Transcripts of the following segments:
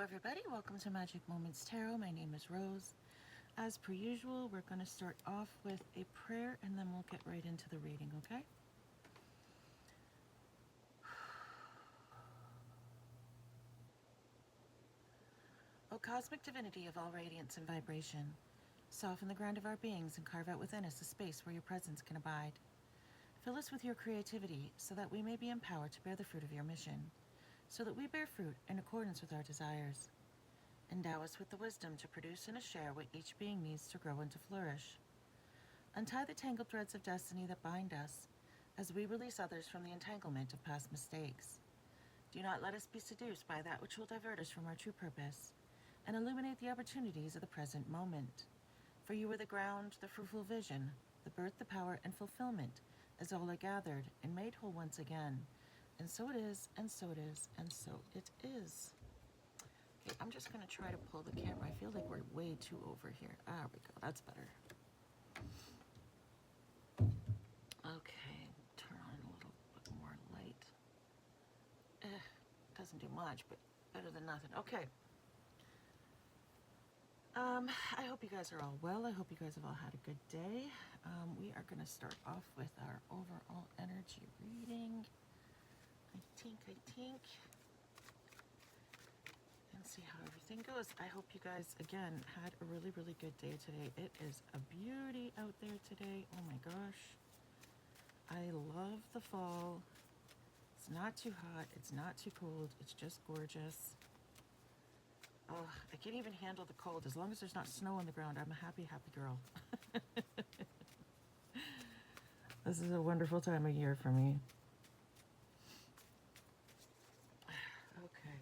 everybody, welcome to Magic Moments Tarot. My name is Rose. As per usual, we're going to start off with a prayer and then we'll get right into the reading, okay? O cosmic divinity of all radiance and vibration, soften the ground of our beings and carve out within us a space where your presence can abide. Fill us with your creativity so that we may be empowered to bear the fruit of your mission, so that we bear fruit in accordance with our desires. Endow us with the wisdom to produce and to share what each being needs to grow and to flourish. Untie the tangled threads of destiny that bind us as we release others from the entanglement of past mistakes. Do not let us be seduced by that which will divert us from our true purpose and illuminate the opportunities of the present moment. For you are the ground, the fruitful vision, the birth, the power, and fulfillment, as all are gathered and made whole once again. And so it is, and so it is, and so it is. Okay, I'm just going to try to pull the camera. I feel like we're way too over here. There we go. That's better. Okay, turn on a little bit more light. Doesn't do much, but better than nothing. Okay. I hope you guys are all well. I hope you guys have all had a good day. We are going to start off with our overall energy reading. I think. And see how everything goes. I hope you guys, again, had a really, really good day today. It is a beauty out there today. Oh my gosh. I love the fall. It's not too hot. It's not too cold. It's just gorgeous. Oh, I can't even handle the cold. As long as there's not snow on the ground, I'm a happy, happy girl. This is a wonderful time of year for me. Okay.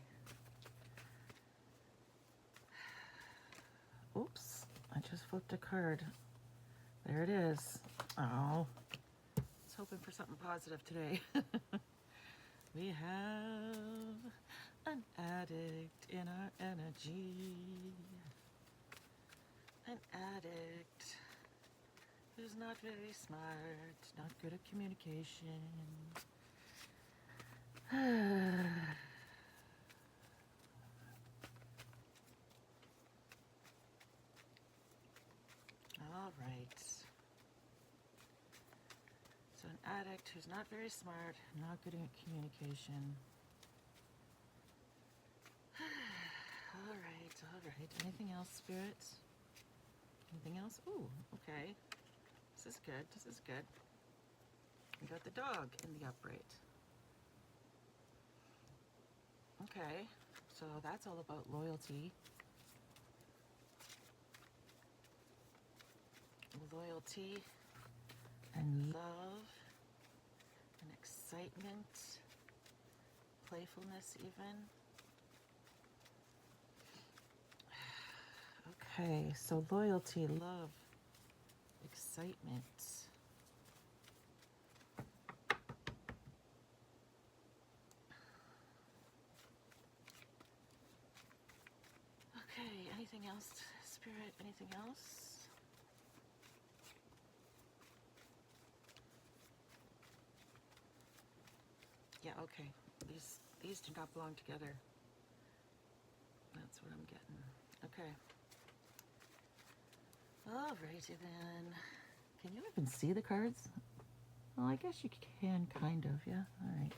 Oops, I just flipped a card. There it is. Oh, I was hoping for something positive today. We have an addict in our energy. An addict who's not very smart, not good at communication. All right. So an addict who's not very smart, not good at communication. All right. Anything else, spirits? Anything else? Ooh, okay. This is good. We got the dog in the upright. Okay, so that's all about loyalty. Loyalty and love and excitement, playfulness even. Okay, so loyalty, love, excitement. Okay, anything else, Spirit? Anything else? Yeah, okay. These do not belong together. That's what I'm getting. Okay. Alrighty then. Can you even see the cards? Well, I guess you can, kind of, yeah? Alright.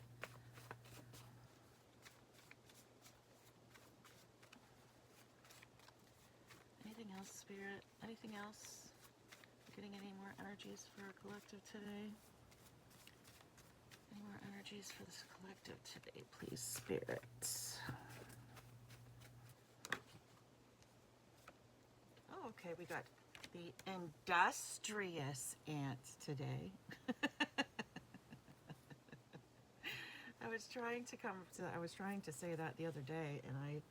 Anything else, Spirit? Anything else? Getting any more energies for our collective today? Any more energies for this collective today, please, Spirit? Oh, okay, we got the industrious ant today. I was trying to say that the other day, and I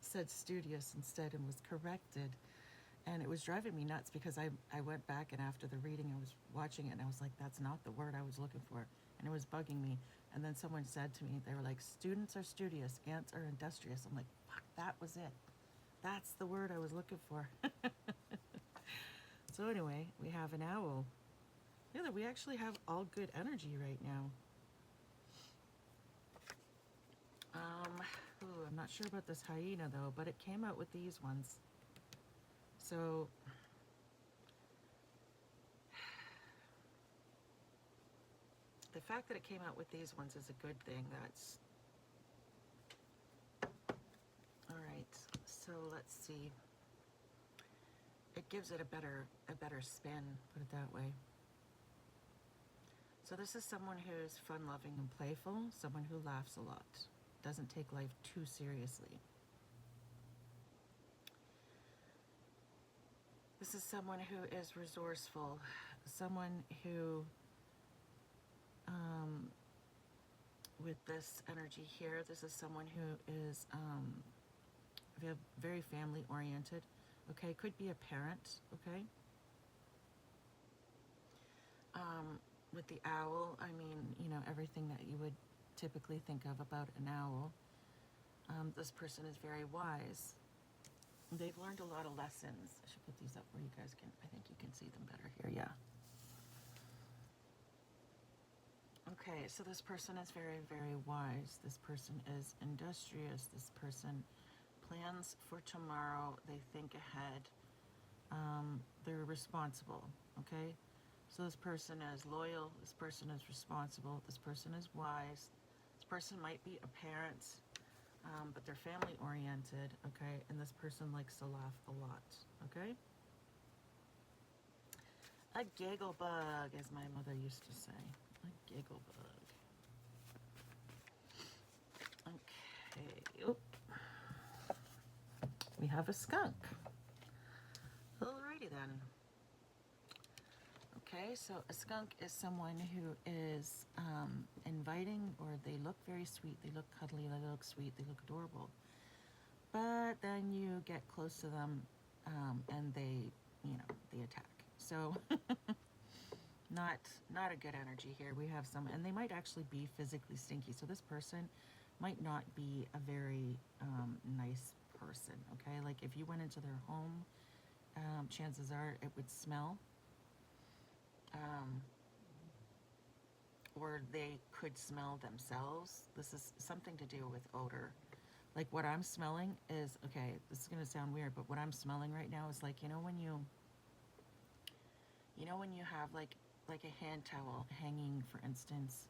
said studious instead and was corrected. And it was driving me nuts because I went back, and after the reading I was watching it and I was like, that's not the word I was looking for. And it was bugging me. And then someone said to me, they were like, students are studious, ants are industrious. I'm like, fuck, that was it. That's the word I was looking for. So anyway, we have an owl. Yeah, we actually have all good energy right now. I'm not sure about this hyena though, but it came out with these ones. So the fact that it came out with these ones is a good thing. That's all right. So let's see. It gives it a better spin, put it that way. So this is someone who's fun-loving and playful, someone who laughs a lot, doesn't take life too seriously. This is someone who is resourceful, someone who, with this energy here, this is someone who is very family-oriented, okay? Could be a parent, okay? With the owl, I mean, you know, everything that you would typically think of about an owl. This person is very wise. They've learned a lot of lessons. I should put these up where you guys can, I think you can see them better here, yeah. Okay, so this person is very, very wise. This person is industrious. This person plans for tomorrow. They think ahead. They're responsible, okay? So this person is loyal. This person is responsible. This person is wise. This person might be a parent, but they're family oriented, okay? And this person likes to laugh a lot, okay? A giggle bug, as my mother used to say. A giggle bug. Okay. Oop. We have a skunk. Alrighty then. Okay, so a skunk is someone who is inviting, or they look very sweet, they look cuddly, they look sweet, they look adorable. But then you get close to them and they, you know, they attack. So not a good energy here. We have some, and they might actually be physically stinky. So this person might not be a very nice person, okay? Like if you went into their home, chances are it would smell. Or they could smell themselves. This is something to do with odor. Like what I'm smelling is, okay, this is gonna sound weird, but what I'm smelling right now is like, you know when you have like a hand towel hanging, for instance,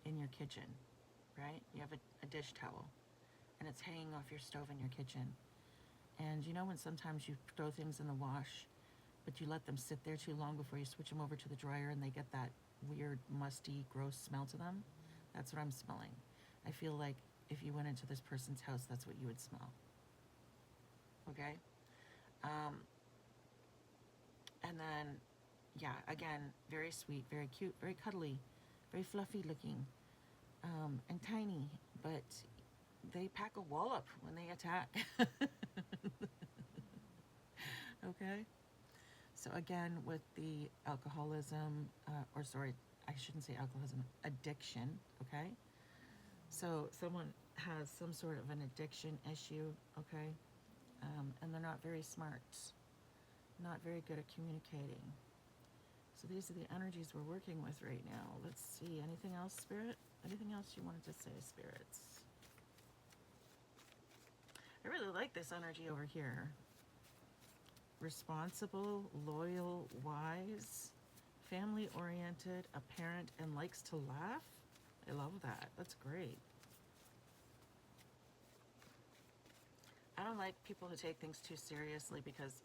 in your kitchen, right? You have a dish towel and it's hanging off your stove in your kitchen. And you know when sometimes you throw things in the wash, but you let them sit there too long before you switch them over to the dryer and they get that weird, musty, gross smell to them? That's what I'm smelling. I feel like if you went into this person's house, that's what you would smell. Okay? And then, yeah, again, very sweet, very cute, very cuddly, very fluffy looking, and tiny, but they pack a wallop when they attack. Okay? So again, with the alcoholism, or sorry, I shouldn't say alcoholism, addiction, okay? So someone has some sort of an addiction issue, okay? And they're not very smart, not very good at communicating. So these are the energies we're working with right now. Let's see, anything else, Spirit? Anything else you wanted to say, Spirits? I really like this energy over here. Responsible, loyal, wise, family-oriented, a parent, and likes to laugh. I love that. That's great. I don't like people who take things too seriously because,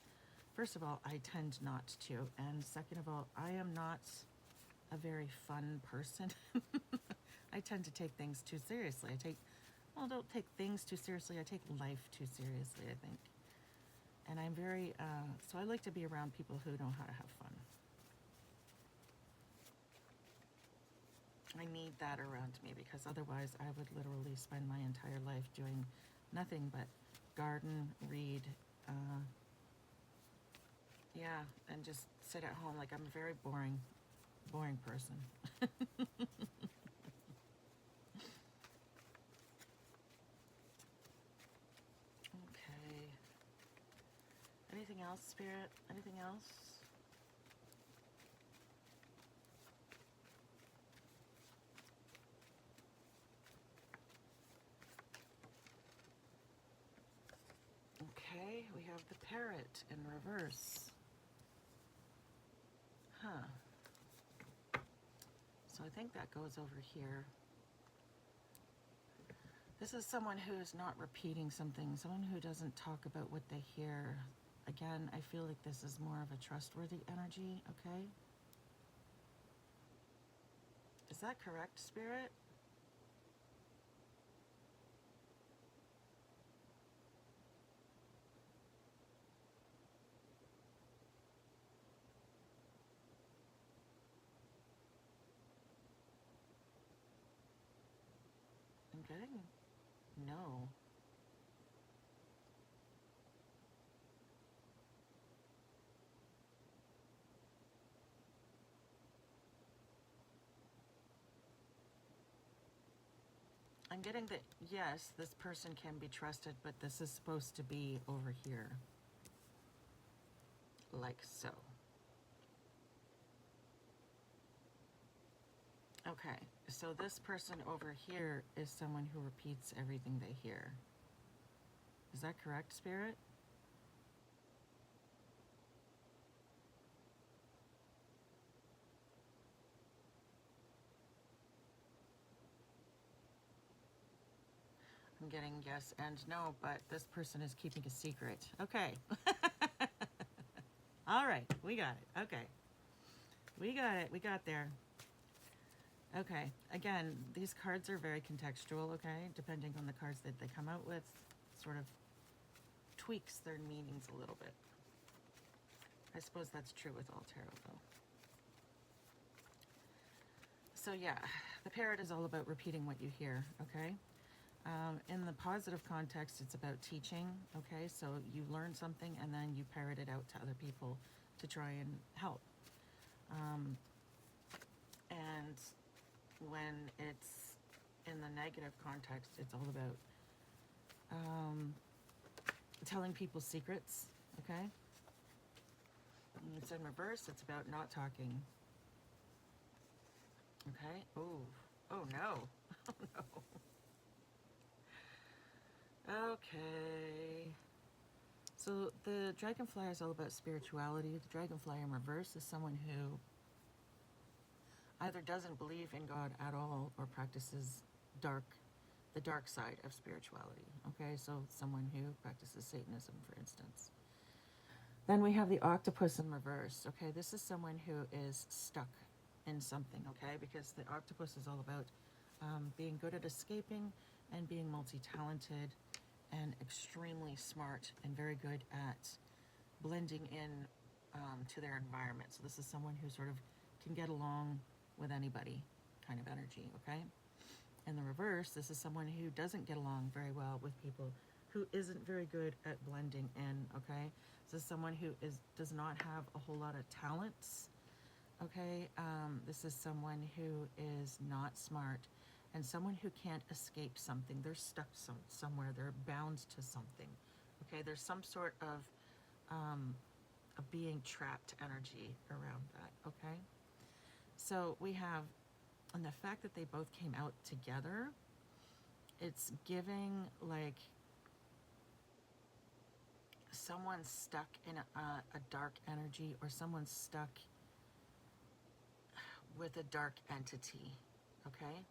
first of all, I tend not to. And second of all, I am not a very fun person. I tend to take things too seriously. Don't take things too seriously. I take life too seriously, I think. And I'm very, so I like to be around people who know how to have fun. I need that around me because otherwise I would literally spend my entire life doing nothing but garden, read, yeah, and just sit at home. Like I'm a very boring person. Okay. Anything else, Spirit? Anything else? Okay, we have the parrot in reverse. Huh. So I think that goes over here. This is someone who is not repeating something, someone who doesn't talk about what they hear. Again, I feel like this is more of a trustworthy energy, okay? Is that correct, Spirit? I'm getting no. I'm getting that, yes, this person can be trusted, but this is supposed to be over here. Like so. Okay, so this person over here is someone who repeats everything they hear. Is that correct, Spirit? I'm getting yes and no, but this person is keeping a secret. Okay. All right, we got it. Okay. We got it. We got there. Okay. Again, these cards are very contextual, okay? Depending on the cards that they come out with, sort of tweaks their meanings a little bit. I suppose that's true with all tarot, though. So yeah, the parrot is all about repeating what you hear, okay? In the positive context, it's about teaching, okay? So you learn something and then you parrot it out to other people to try and help. And when it's in the negative context, it's all about telling people secrets, okay? When it's in reverse, it's about not talking. Okay? Oh, oh no. Oh no. Okay. So the dragonfly is all about spirituality. The dragonfly in reverse is someone who either doesn't believe in God at all or practices the dark side of spirituality. Okay, so someone who practices Satanism, for instance. Then we have the octopus in reverse. Okay, this is someone who is stuck in something, okay, because the octopus is all about being good at escaping and being multi-talented and extremely smart and very good at blending in to their environment. So this is someone who sort of can get along with anybody kind of energy, okay? In the reverse, this is someone who doesn't get along very well with people, who isn't very good at blending in, okay? This is someone who does not have a whole lot of talents, okay? This is someone who is not smart and someone who can't escape something. They're stuck somewhere. They're bound to something, okay? There's some sort of being trapped energy around that, okay? So we have, and the fact that they both came out together, it's giving like someone's stuck in a dark energy, or someone's stuck with a dark entity, okay?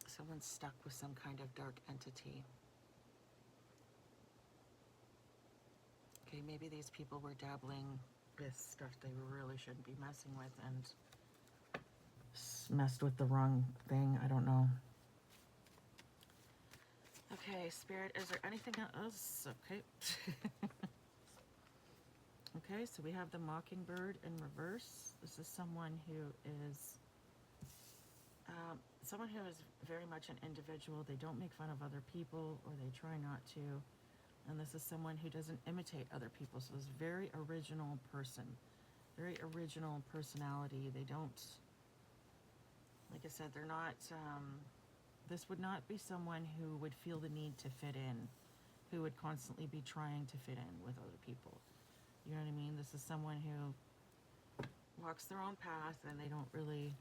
Someone's stuck with some kind of dark entity. Okay, maybe these people were dabbling with stuff they really shouldn't be messing with and messed with the wrong thing. I don't know. Okay, Spirit, is there anything else? Okay. Okay, so we have the mockingbird in reverse. This is someone who is very much an individual. They don't make fun of other people, or they try not to. And this is someone who doesn't imitate other people. So this very original person, very original personality. They don't, like I said, they're not, this would not be someone who would feel the need to fit in, who would constantly be trying to fit in with other people. You know what I mean? This is someone who walks their own path and they don't really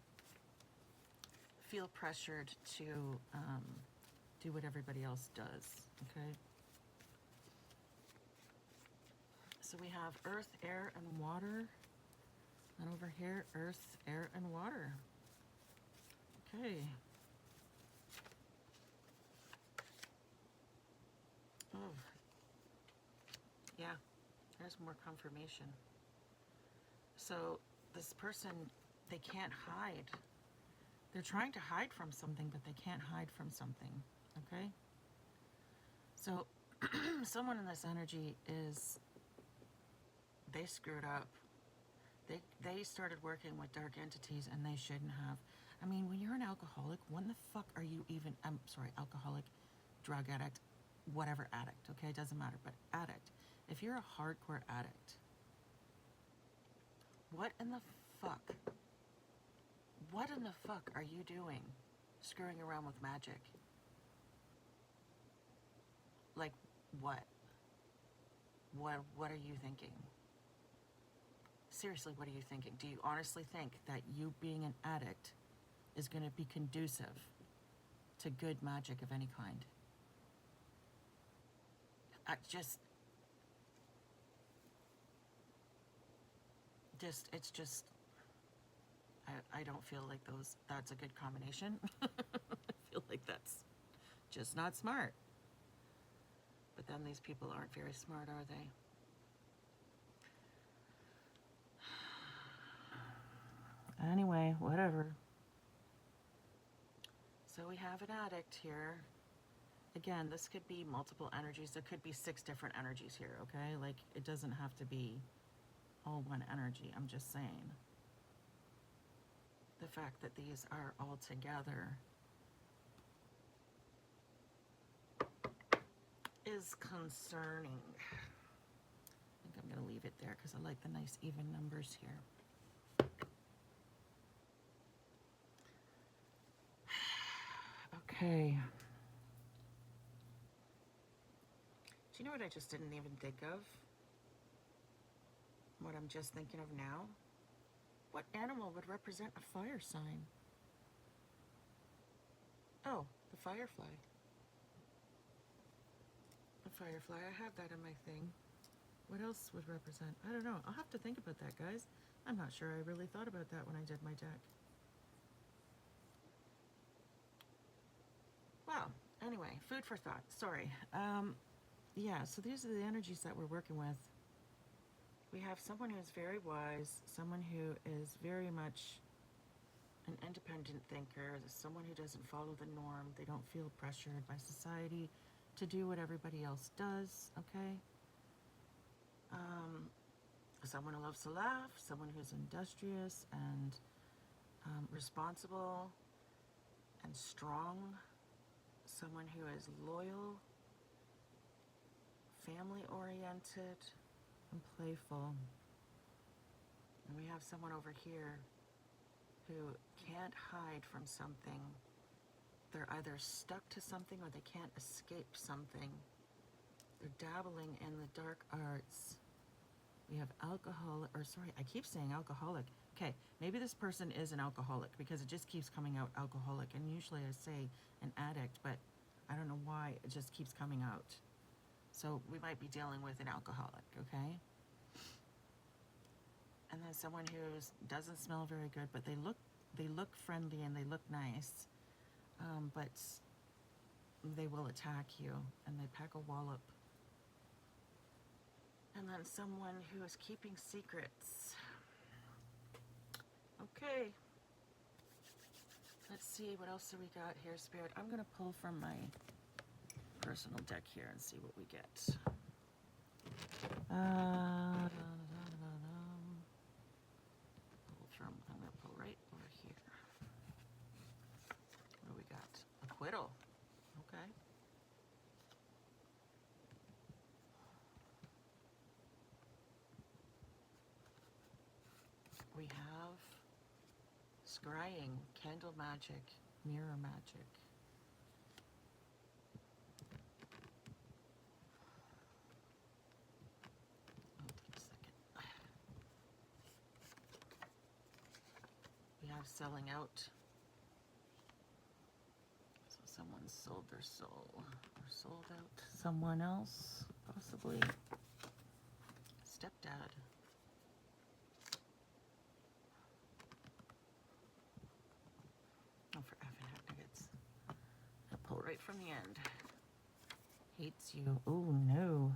feel pressured to do what everybody else does, okay? So we have earth, air, and water. And over here, earth, air, and water. Okay. Oh, yeah, there's more confirmation. So this person, they can't hide. They're trying to hide from something, but they can't hide from something, okay? So someone in this energy is, they screwed up. They started working with dark entities and they shouldn't have. I mean, when you're an alcoholic, when the fuck are you even, I'm sorry, alcoholic, drug addict, whatever addict, okay? It doesn't matter, but addict. If you're a hardcore addict, what in the fuck? What in the fuck are you doing screwing around with magic? Like, what? What are you thinking? Seriously, what are you thinking? Do you honestly think that you being an addict is going to be conducive to good magic of any kind? It's just, I don't feel like that's a good combination. I feel like that's just not smart. But then these people aren't very smart, are they? Anyway, whatever. So we have an addict here. Again, this could be multiple energies. There could be 6 different energies here, okay? Like, it doesn't have to be all one energy. I'm just saying. The fact that these are all together is concerning. I think I'm going to leave it there because I like the nice even numbers here. Okay. Do you know what I just didn't even think of? What I'm just thinking of now? What animal would represent a fire sign? Oh, the firefly. The firefly, I have that in my thing. What else would represent? I don't know. I'll have to think about that, guys. I'm not sure I really thought about that when I did my deck. Well, anyway, food for thought. Sorry. Yeah, so these are the energies that we're working with. We have someone who's very wise, someone who is very much an independent thinker, someone who doesn't follow the norm. They don't feel pressured by society to do what everybody else does, okay? Someone who loves to laugh, someone who's industrious and responsible and strong, someone who is loyal, family-oriented, and playful. And we have someone over here who can't hide from something. They're either stuck to something or they can't escape something. They're dabbling in the dark arts. We have I keep saying alcoholic. Okay, maybe this person is an alcoholic because it just keeps coming out alcoholic. And usually I say an addict, but I don't know why it just keeps coming out. So we might be dealing with an alcoholic, okay? And then someone who doesn't smell very good, but they look friendly and they look nice, but they will attack you and they pack a wallop. And then someone who is keeping secrets. Okay. Let's see, what else do we got here, Spirit? I'm going to pull from my personal deck here and see what we get. I'm going to pull right over here. What do we got? Acquittal. Okay. We have scrying, candle magic, mirror magic. We have selling out. So someone sold their soul or sold out to someone else, possibly. Stepdad. Oh, for effing heck nuggets. I'll pull right from the end. Hates you. Oh no.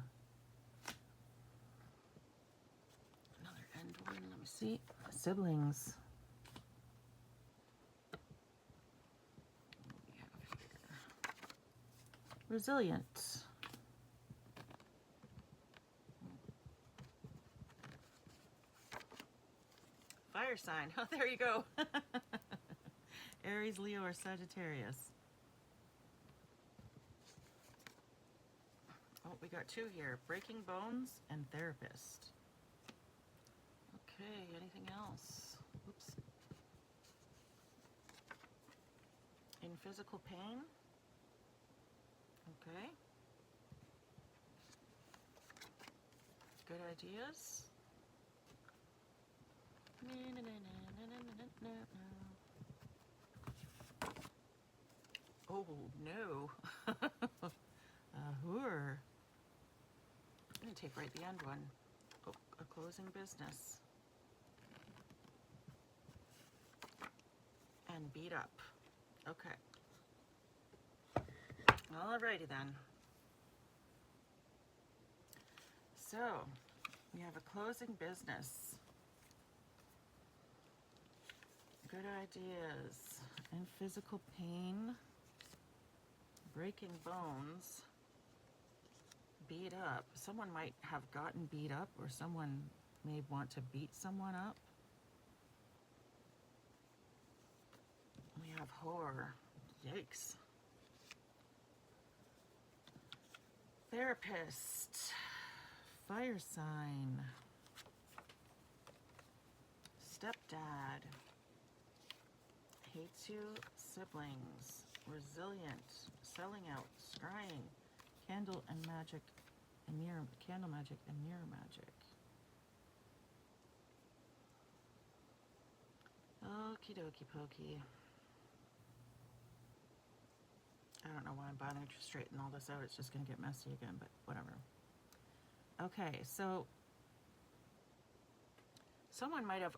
Another end one. Let me see. Siblings. What do we have here? Resilient. Fire sign. Oh, there you go. Aries, Leo, or Sagittarius. Oh, we got two here. Breaking bones and therapist. Okay, anything else? Oops. In physical pain. Okay. Good ideas. Oh no. Who're. I'm gonna take right the end one. Oh, a closing business. And beat up. Okay. Alrighty then. So, we have a closing business. Good ideas. And physical pain. Breaking bones. Beat up. Someone might have gotten beat up, or someone may want to beat someone up. We have horror. Yikes. Therapist. Fire sign. Stepdad. Hates you. Siblings. Resilient. Selling out. Scrying. Candle and magic and mirror. Candle magic and mirror magic. Okie dokie pokey. I don't know why I'm bothering to straighten all this out. It's just going to get messy again, but whatever. Okay, so someone might have,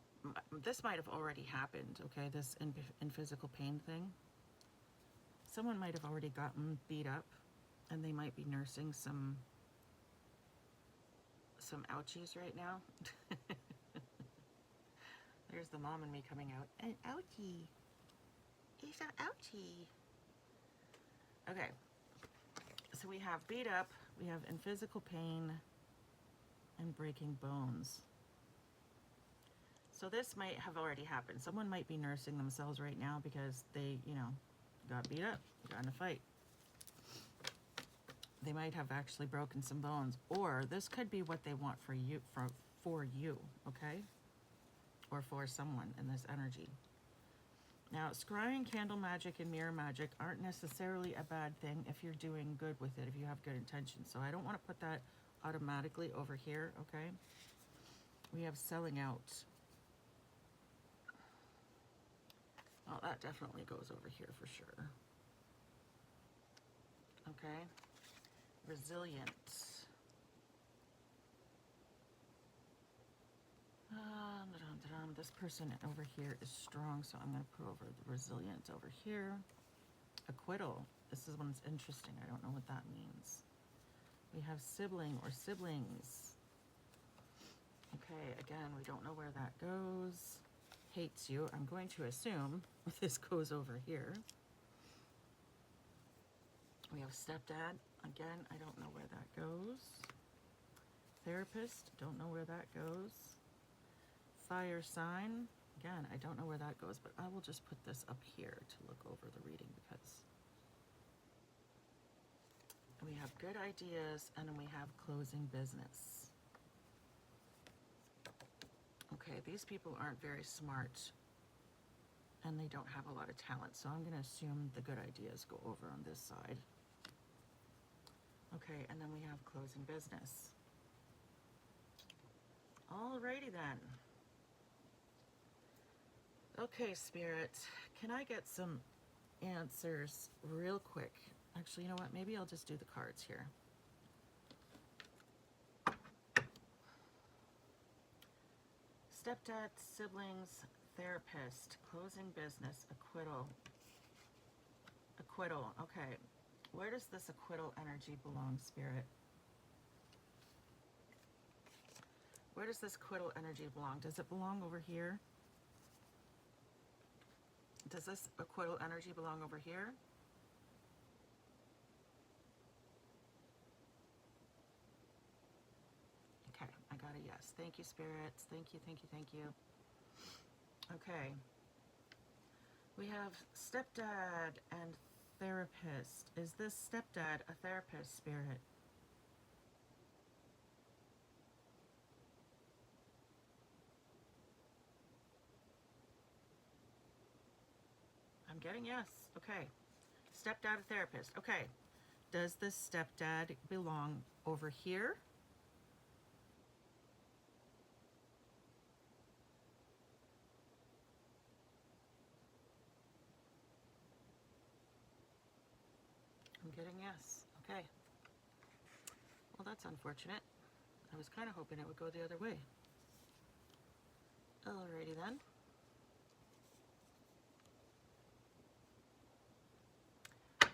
this might have already happened, okay, this in physical pain thing. Someone might have already gotten beat up, and they might be nursing some ouchies right now. There's the mom and me coming out. An ouchie. It's an ouchie. Okay, so we have beat up, we have in physical pain, and breaking bones. So this might have already happened. Someone might be nursing themselves right now because they, you know, got beat up, got in a fight. They might have actually broken some bones, or this could be what they want for you, okay? Or for someone in this energy. Now, scrying, candle magic, and mirror magic aren't necessarily a bad thing if you're doing good with it, if you have good intentions. So I don't want to put that automatically over here, okay? We have selling out. Oh, that definitely goes over here for sure. Okay. Resilient. This person over here is strong, so I'm going to put over the resilient over here. Acquittal. This is one's interesting. I don't know what that means. We have sibling or siblings. Okay, again, we don't know where that goes. Hates you. I'm going to assume this goes over here. We have stepdad. Again, I don't know where that goes. Therapist. Don't know where that goes. Fire sign. Again, I don't know where that goes, but I will just put this up here to look over the reading because we have good ideas and then we have closing business. Okay, these people aren't very smart and they don't have a lot of talent, so I'm going to assume the good ideas go over on this side. Okay, and then we have closing business. Alrighty then. Okay, Spirit, can I get some answers real quick. Actually, you know what? Maybe I'll just do the cards here. Stepdad, siblings, therapist, closing business, acquittal. Acquittal, okay. Where does this acquittal energy belong, Spirit? Where does this acquittal energy belong? Does it belong over here? Does this acquittal energy belong over here? Okay, I got a yes. Thank you, spirits. Thank you, thank you, thank you. Okay. We have stepdad and therapist. Is this stepdad a therapist, spirit? I'm getting yes. Okay. Stepdad, a therapist. Okay. Does this stepdad belong over here? I'm getting yes. Okay. Well, that's unfortunate. I was kind of hoping it would go the other way. Alrighty then.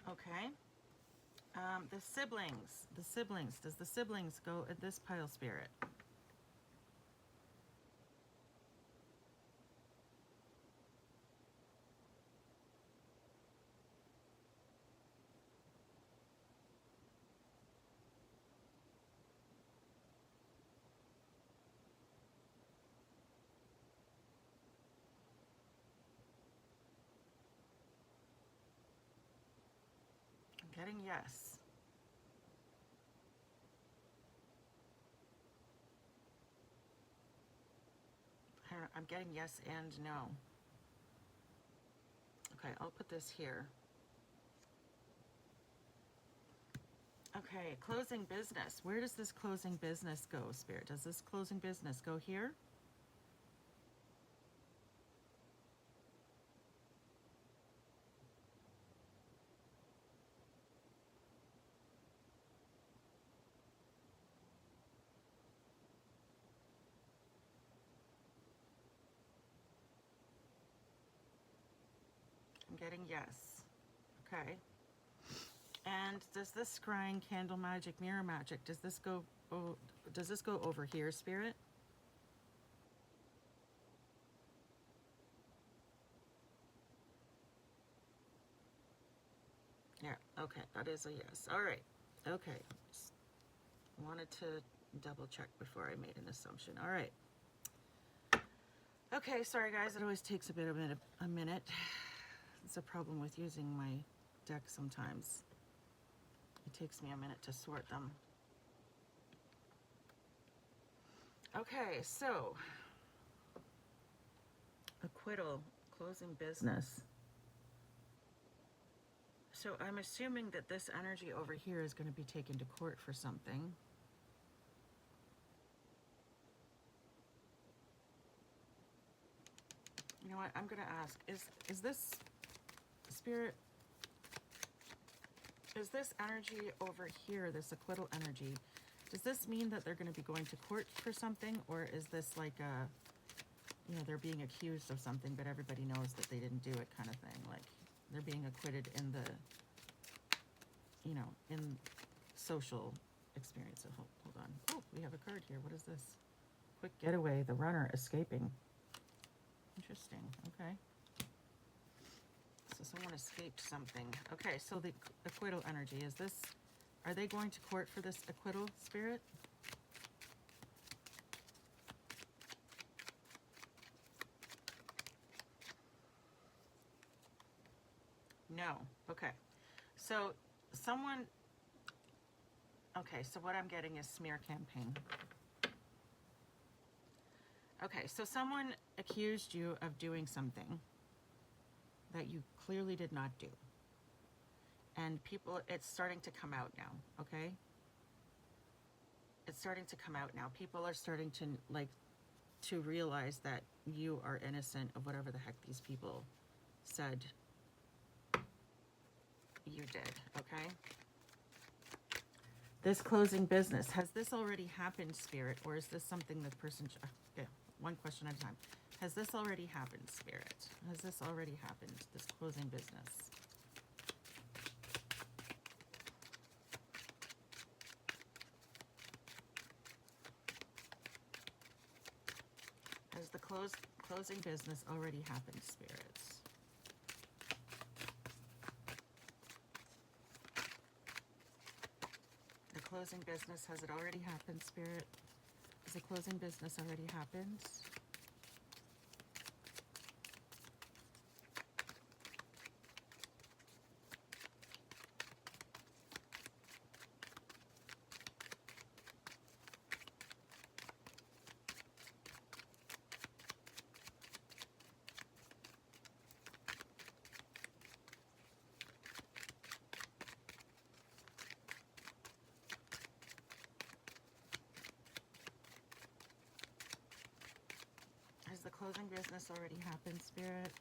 Okay. The siblings. The siblings. Does the siblings go at this pile, spirit? I'm getting yes. I'm getting yes and no. Okay, I'll put this here. Okay, closing business. Where does this closing business go, spirit? Does this closing business go here? I'm getting yes. Okay. And does this scrying, candle magic, mirror magic, does this go over here, spirit? Yeah, okay, that is a yes. All right. Okay. Just wanted to double check before I made an assumption. All right. Okay, sorry guys, it always takes a minute. It's a problem with using my deck sometimes. It takes me a minute to sort them. Okay, so acquittal, closing business. So I'm assuming that this energy over here is going to be taken to court for something. You know what? I'm going to ask, is this spirit, is this energy over here, this acquittal energy, does this mean that they're going to be going to court for something? Or is this like a, you know, they're being accused of something, but everybody knows that they didn't do it kind of thing? Like they're being acquitted in the, you know, in social experience. So hold on. Oh, we have a card here. What is this? Quick getaway, the runner escaping. Interesting. Okay. So someone escaped something. Okay, so the acquittal energy, is this, are they going to court for this acquittal, spirit? No. Okay. So someone, okay, so what I'm getting is smear campaign. Okay, so someone accused you of doing something that you clearly did not do. And people, it's starting to come out now, okay? It's starting to come out now. People are starting to, like, to realize that you are innocent of whatever the heck these people said you did, okay? This closing business, has this already happened, Spirit, or is this something the person, okay, one question at a time. Has this already happened, Spirit? Has this already happened, this closing business? Has the closing business already happened, spirits? The closing business, has it already happened, Spirit? Has the closing business already happened? Has the closing business already happened, Spirit?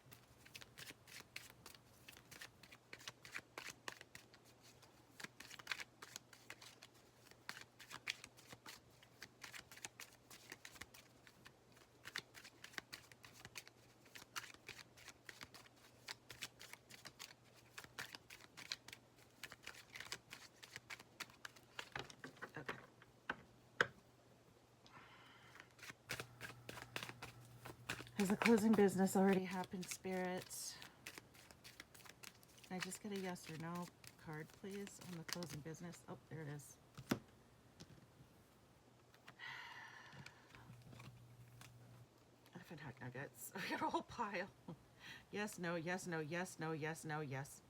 Okay. Has the closing business already happened, spirits? Can I just get a yes or no card, please, on the closing business? Oh, there it is. Elephant hack nuggets. I got a whole pile. Yes, no, yes, no, yes, no, yes, no, yes.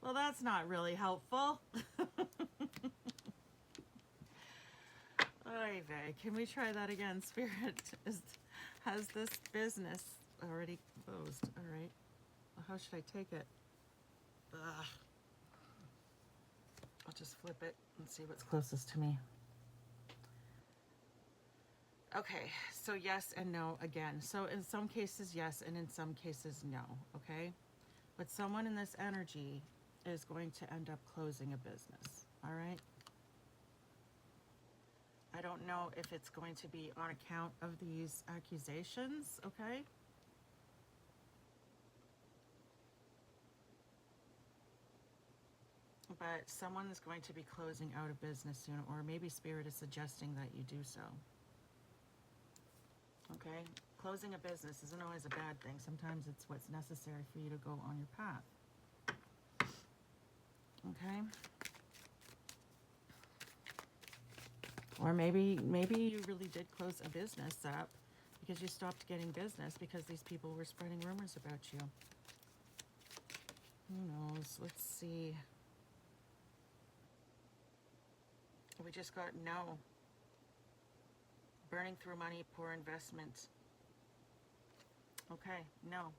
Well, that's not really helpful. Oy vey. Can we try that again, Spirit? Has this business already closed? All right. Well, how should I take it? Ugh. I'll just flip it and see what's closest to me. Okay, so yes and no again. So in some cases, yes, and in some cases, no, okay? But someone in this energy is going to end up closing a business, all right? I don't know if it's going to be on account of these accusations, okay? But someone is going to be closing out a business soon, or maybe Spirit is suggesting that you do so. Okay? Closing a business isn't always a bad thing. Sometimes it's what's necessary for you to go on your path. Okay? Or maybe you really did close a business up because you stopped getting business because these people were spreading rumors about you. Who knows? Let's see. We just got no. Burning through money, poor investment. Okay, no.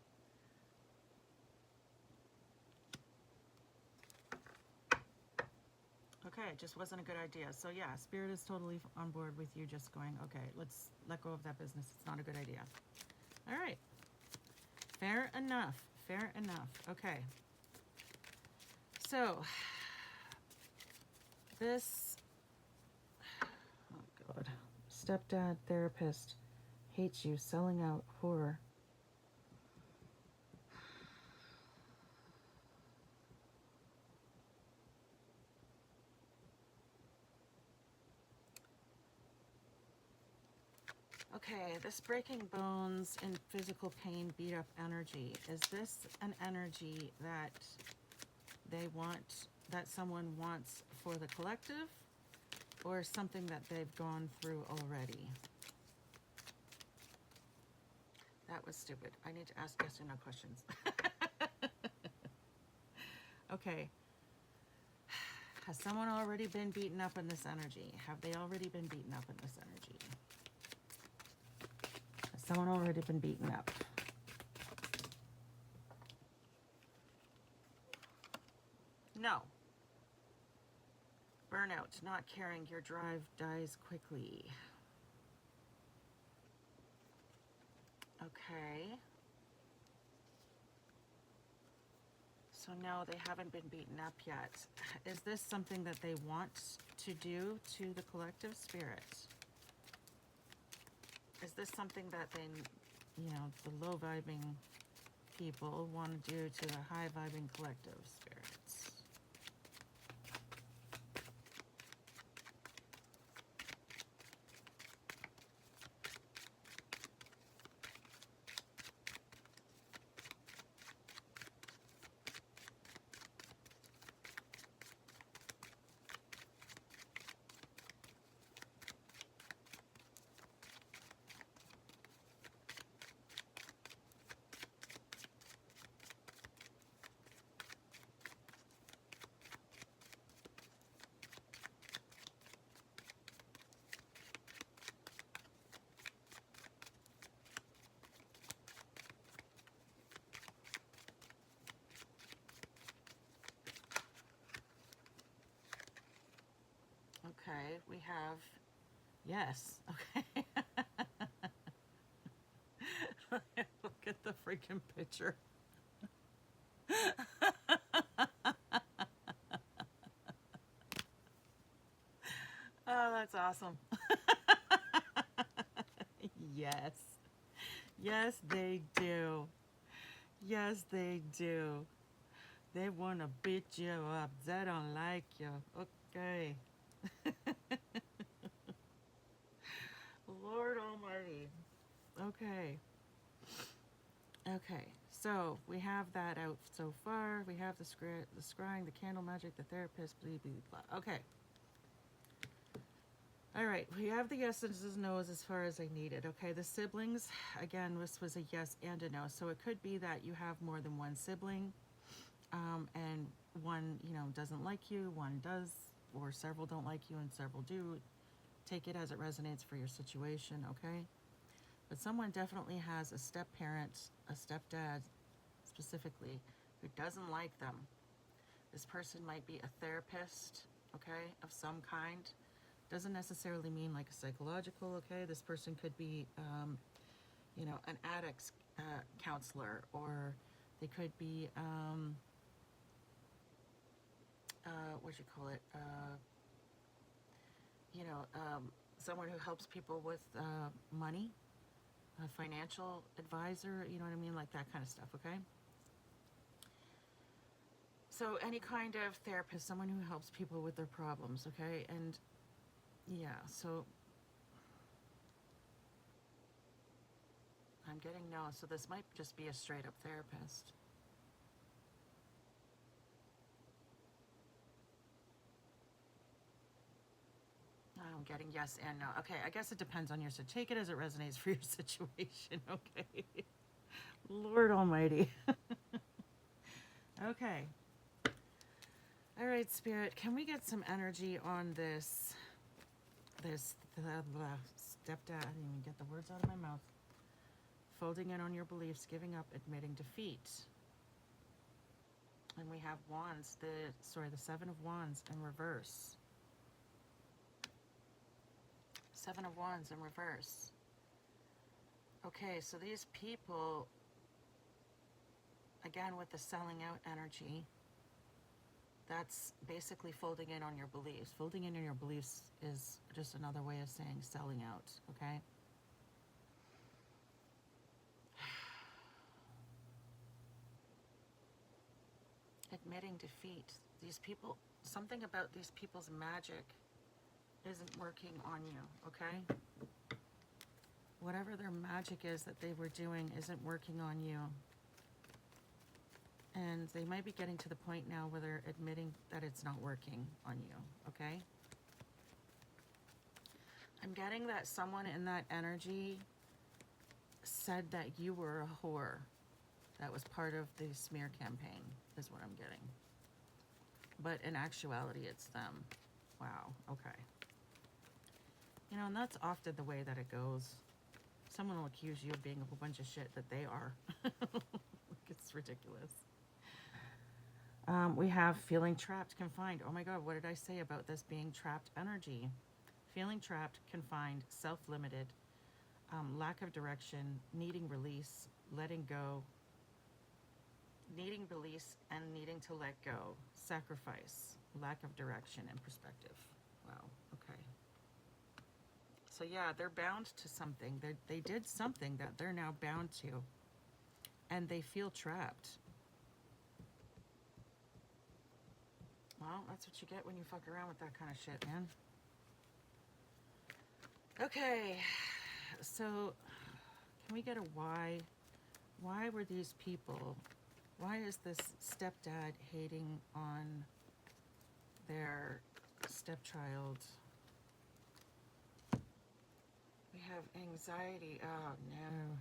Okay, it just wasn't a good idea. So yeah, Spirit is totally on board with you just going, okay, let's let go of that business. It's not a good idea. All right. Fair enough. Fair enough. Okay. So, this, oh God, stepdad therapist hates you, selling out, horror. Okay, this breaking bones and physical pain, beat up energy. Is this an energy that they want, that someone wants for the collective, or something that they've gone through already? That was stupid. I need to ask yes or no questions. Okay. Has someone already been beaten up in this energy? Have they already been beaten up in this energy? Has someone already been beaten up? No. Burnout, not caring, your drive dies quickly. Okay. So no, they haven't been beaten up yet. Is this something that they want to do to the collective spirit? Is this something that they, the low vibing people want to do to the high vibing collective spirits? Okay, we have, yes, okay. Look at the freaking picture. Oh, that's awesome. Yes. Yes, they do. Yes, they do. They want to beat you up. They don't like you. Okay. Lord Almighty. Okay. Okay. So we have that out so far. We have the scrying, the candle magic, the therapist, blah, blah, blah. Okay. All right. We have the yeses and no's as far as I needed. Okay. The siblings, again, this was a yes and a no. So it could be that you have more than one sibling, and one, doesn't like you, one does, or several don't like you and several do. Take it as it resonates for your situation, okay? But someone definitely has a step parent, a stepdad specifically, who doesn't like them. This person might be a therapist, okay, of some kind. Doesn't necessarily mean like a psychological, okay? This person could be, an addicts counselor, or they could be, what you call it? Someone who helps people with money, a financial advisor, you know what I mean? Like that kind of stuff, okay? So any kind of therapist, someone who helps people with their problems, okay? And yeah, so I'm getting no. So this might just be a straight up therapist. I'm getting yes and no. Okay, I guess it depends on your, so take it as it resonates for your situation, okay? Lord Almighty. Okay. All right, Spirit, can we get some energy on this stepdad? I didn't even get the words out of my mouth. Folding in on your beliefs, giving up, admitting defeat. And we have wands, the Seven of Wands in reverse. Seven of Wands in reverse. Okay, so these people, again with the selling out energy, that's basically folding in on your beliefs. Folding in on your beliefs is just another way of saying selling out, okay? Admitting defeat. These people, something about these people's magic isn't working on you, okay? Whatever their magic is that they were doing isn't working on you. And they might be getting to the point now where they're admitting that it's not working on you, okay? I'm getting that someone in that energy said that you were a whore. That was part of the smear campaign, is what I'm getting. But in actuality, it's them. Wow, okay. And that's often the way that it goes. Someone will accuse you of being a whole bunch of shit that they are. It's ridiculous. We have feeling trapped, confined. Oh my God, what did I say about this being trapped energy? Feeling trapped, confined, self-limited, lack of direction, needing release, letting go. needing release and needing to let go, sacrifice, lack of direction and perspective. Wow, okay. So yeah, they're bound to something. They did something that they're now bound to, and they feel trapped. Well, that's what you get when you fuck around with that kind of shit, man. Okay, so can we get a why? Why were these people, why is this stepdad hating on their stepchild? We have anxiety. Oh no.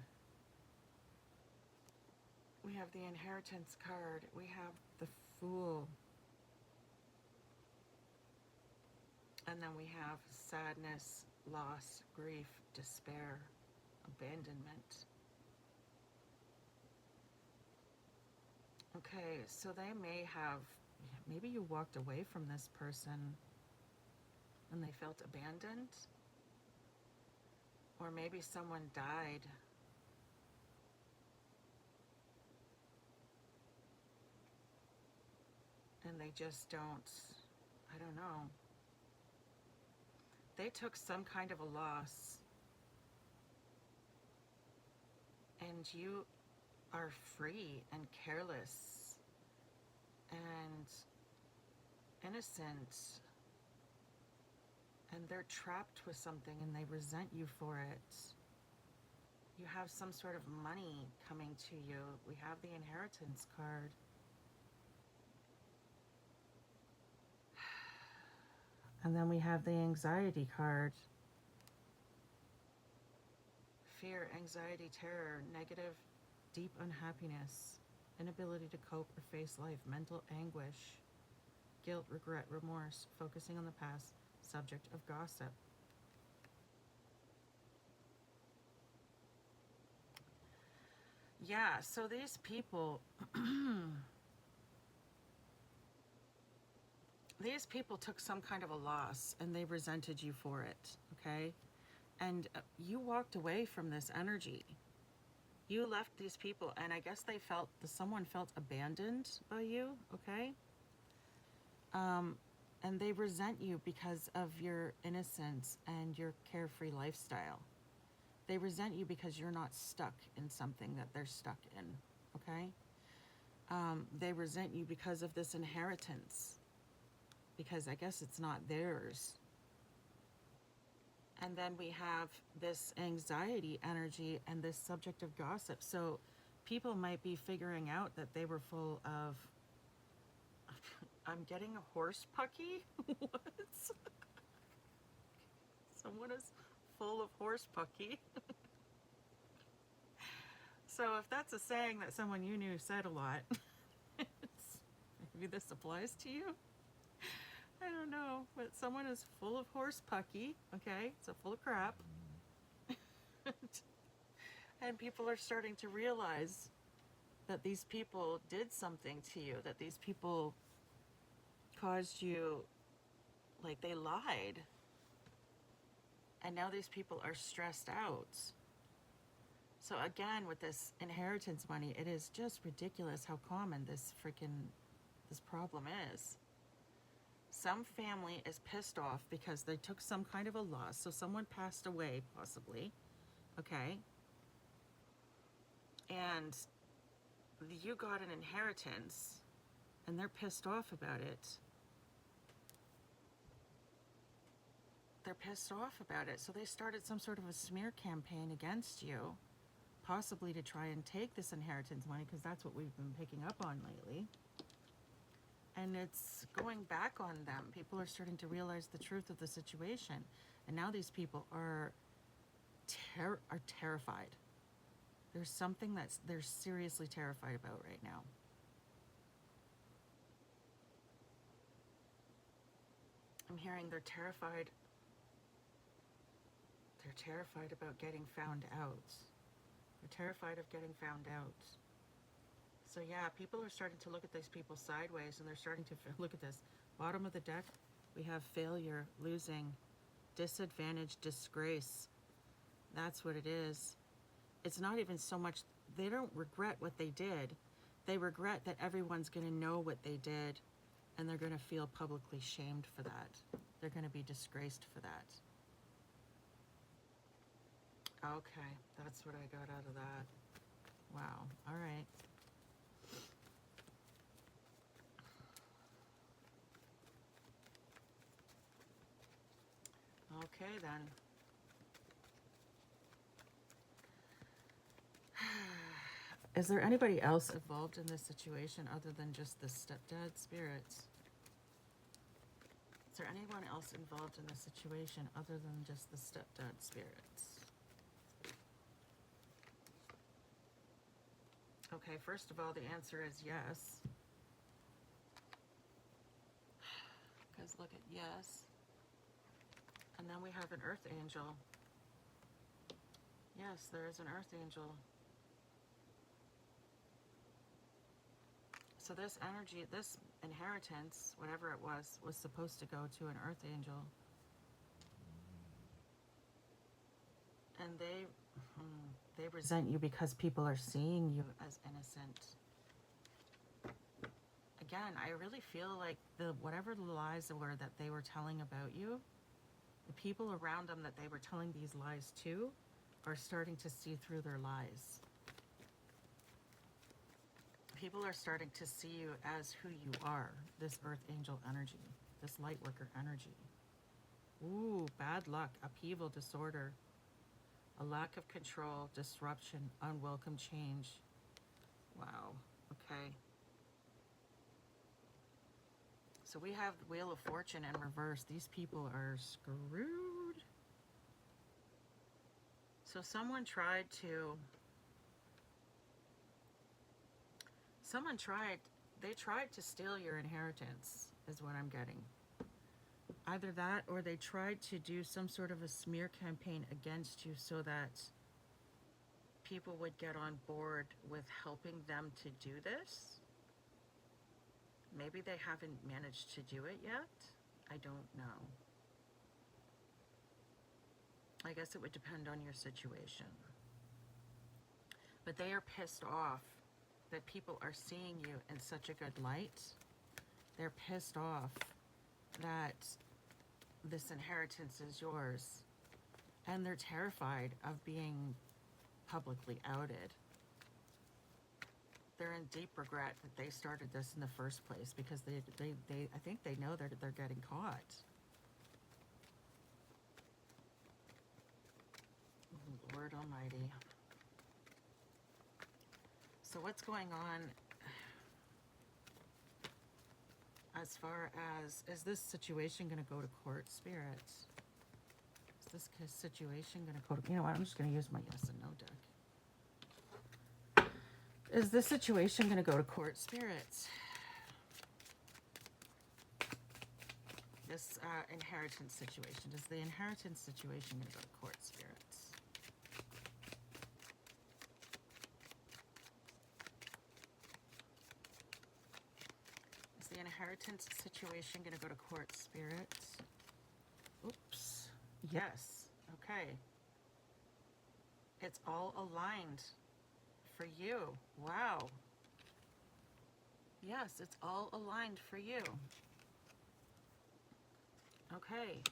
We have the inheritance card. We have the Fool. And then we have sadness, loss, grief, despair, abandonment. Okay, so they may have, maybe you walked away from this person and they felt abandoned. Or maybe someone died. And they just don't, I don't know. They took some kind of a loss. And you are free and careless and innocent. And they're trapped with something and they resent you for it. You have some sort of money coming to you. We have the inheritance card. And then we have the anxiety card. Fear, anxiety, terror, negative, deep unhappiness, inability to cope or face life, mental anguish, guilt, regret, remorse, focusing on the past, subject of gossip. Yeah, so these people, these people took some kind of a loss and they resented you for it, okay? And you walked away from this energy. You left these people, and I guess they felt, someone felt abandoned by you, okay? And they resent you because of your innocence and your carefree lifestyle. They resent you because you're not stuck in something that they're stuck in, okay? They resent you because of this inheritance, because I guess it's not theirs. And then we have this anxiety energy and this subject of gossip. So people might be figuring out that they were full of, I'm getting a horse pucky? What? Someone is full of horse pucky. So if that's a saying that someone you knew said a lot, maybe this applies to you. I don't know, but someone is full of horse pucky, okay? So full of crap. And people are starting to realize that these people did something to you, that these people caused you, like they lied. And now these people are stressed out. So again, with this inheritance money, it is just ridiculous how common this problem is. Some family is pissed off because they took some kind of a loss. So someone passed away, possibly, okay? And you got an inheritance and they're pissed off about it. They're pissed off about it. So they started some sort of a smear campaign against you, possibly to try and take this inheritance money, because that's what we've been picking up on lately. And it's going back on them. People are starting to realize the truth of the situation. And now these people are terrified. There's something they're seriously terrified about right now. I'm hearing they're terrified. They're terrified about getting found out. They're terrified of getting found out. So yeah, people are starting to look at these people sideways, and they're starting to look at this. Bottom of the deck, we have failure, losing, disadvantage, disgrace. That's what it is. It's not even so much, they don't regret what they did. they regret that everyone's going to know what they did, and they're going to feel publicly shamed for that. They're going to be disgraced for that. Okay, that's what I got out of that. Wow, all right. Okay, then. Is there anybody else involved in this situation other than just the stepdad spirits? Is there anyone else involved in this situation other than just the stepdad spirits? Okay, first of all, the answer is yes. Because look at yes. And then we have an earth angel. Yes, there is an earth angel. So this energy, this inheritance, whatever it was supposed to go to an earth angel. And they resent you because people are seeing you as innocent. Again, I really feel like whatever the lies were that they were telling about you, the people around them that they were telling these lies to are starting to see through their lies. People are starting to see you as who you are, this earth angel energy, this light worker energy. Ooh, bad luck, upheaval, disorder, a lack of control, disruption, unwelcome change. Wow, okay. So we have the Wheel of Fortune in reverse. These people are screwed. So someone tried to steal your inheritance, is what I'm getting. Either that, or they tried to do some sort of a smear campaign against you so that people would get on board with helping them to do this. Maybe they haven't managed to do it yet. I don't know. I guess it would depend on your situation. But they are pissed off that people are seeing you in such a good light. They're pissed off that this inheritance is yours. And they're terrified of being publicly outed. They're in deep regret that they started this in the first place because they I think they know that they're getting caught. Oh, Lord Almighty. So what's going on as far as, is this situation going to go to court, spirits? Is this situation going to go to, you know what, I'm just going to use my yes and no deck. Is this situation going to go to court, spirits? This inheritance situation. Is the inheritance situation going to go to court, spirits? Is the inheritance situation going to go to court, spirits? Oops. Yes. Okay. It's all aligned for you. Wow. Yes, it's all aligned for you. Okay.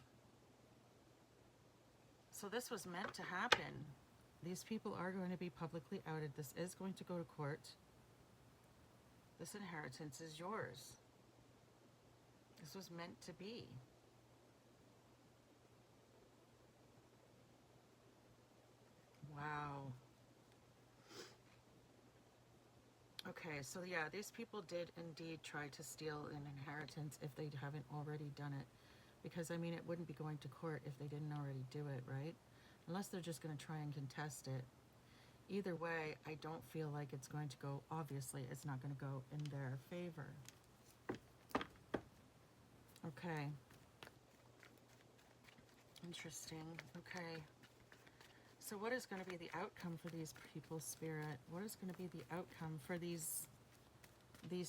So this was meant to happen. These people are going to be publicly outed. This is going to go to court. This inheritance is yours. This was meant to be. Wow. Okay, so yeah, these people did indeed try to steal an inheritance if they haven't already done it. Because, I mean, it wouldn't be going to court if they didn't already do it, right? Unless they're just going to try and contest it. Either way, I don't feel like it's going to go, obviously, it's not going to go in their favor. Okay. Interesting. Okay. So what is going to be the outcome for these people, Spirit? What is going to be the outcome for these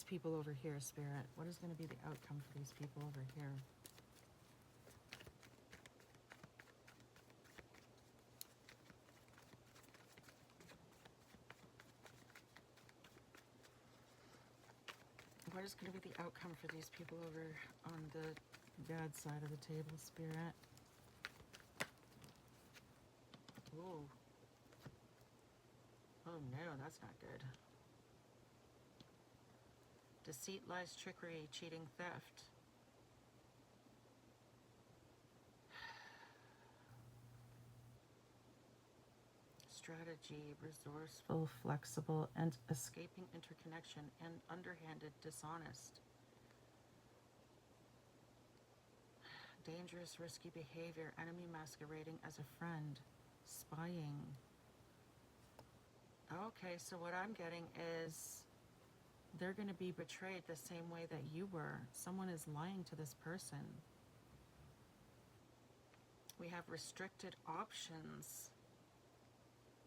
people over here, Spirit? What is going to be the outcome for these people over here? what is going to be the outcome for these people over on the bad side of the table, Spirit? Ooh. Oh no, that's not good. Deceit, lies, trickery, cheating, theft. Strategy, resourceful, flexible, and escaping interconnection, and underhanded, dishonest. Dangerous, risky behavior, enemy masquerading as a friend, spying. Okay, so what I'm getting is they're going to be betrayed the same way that you were. Someone is lying to this person. We have restricted options.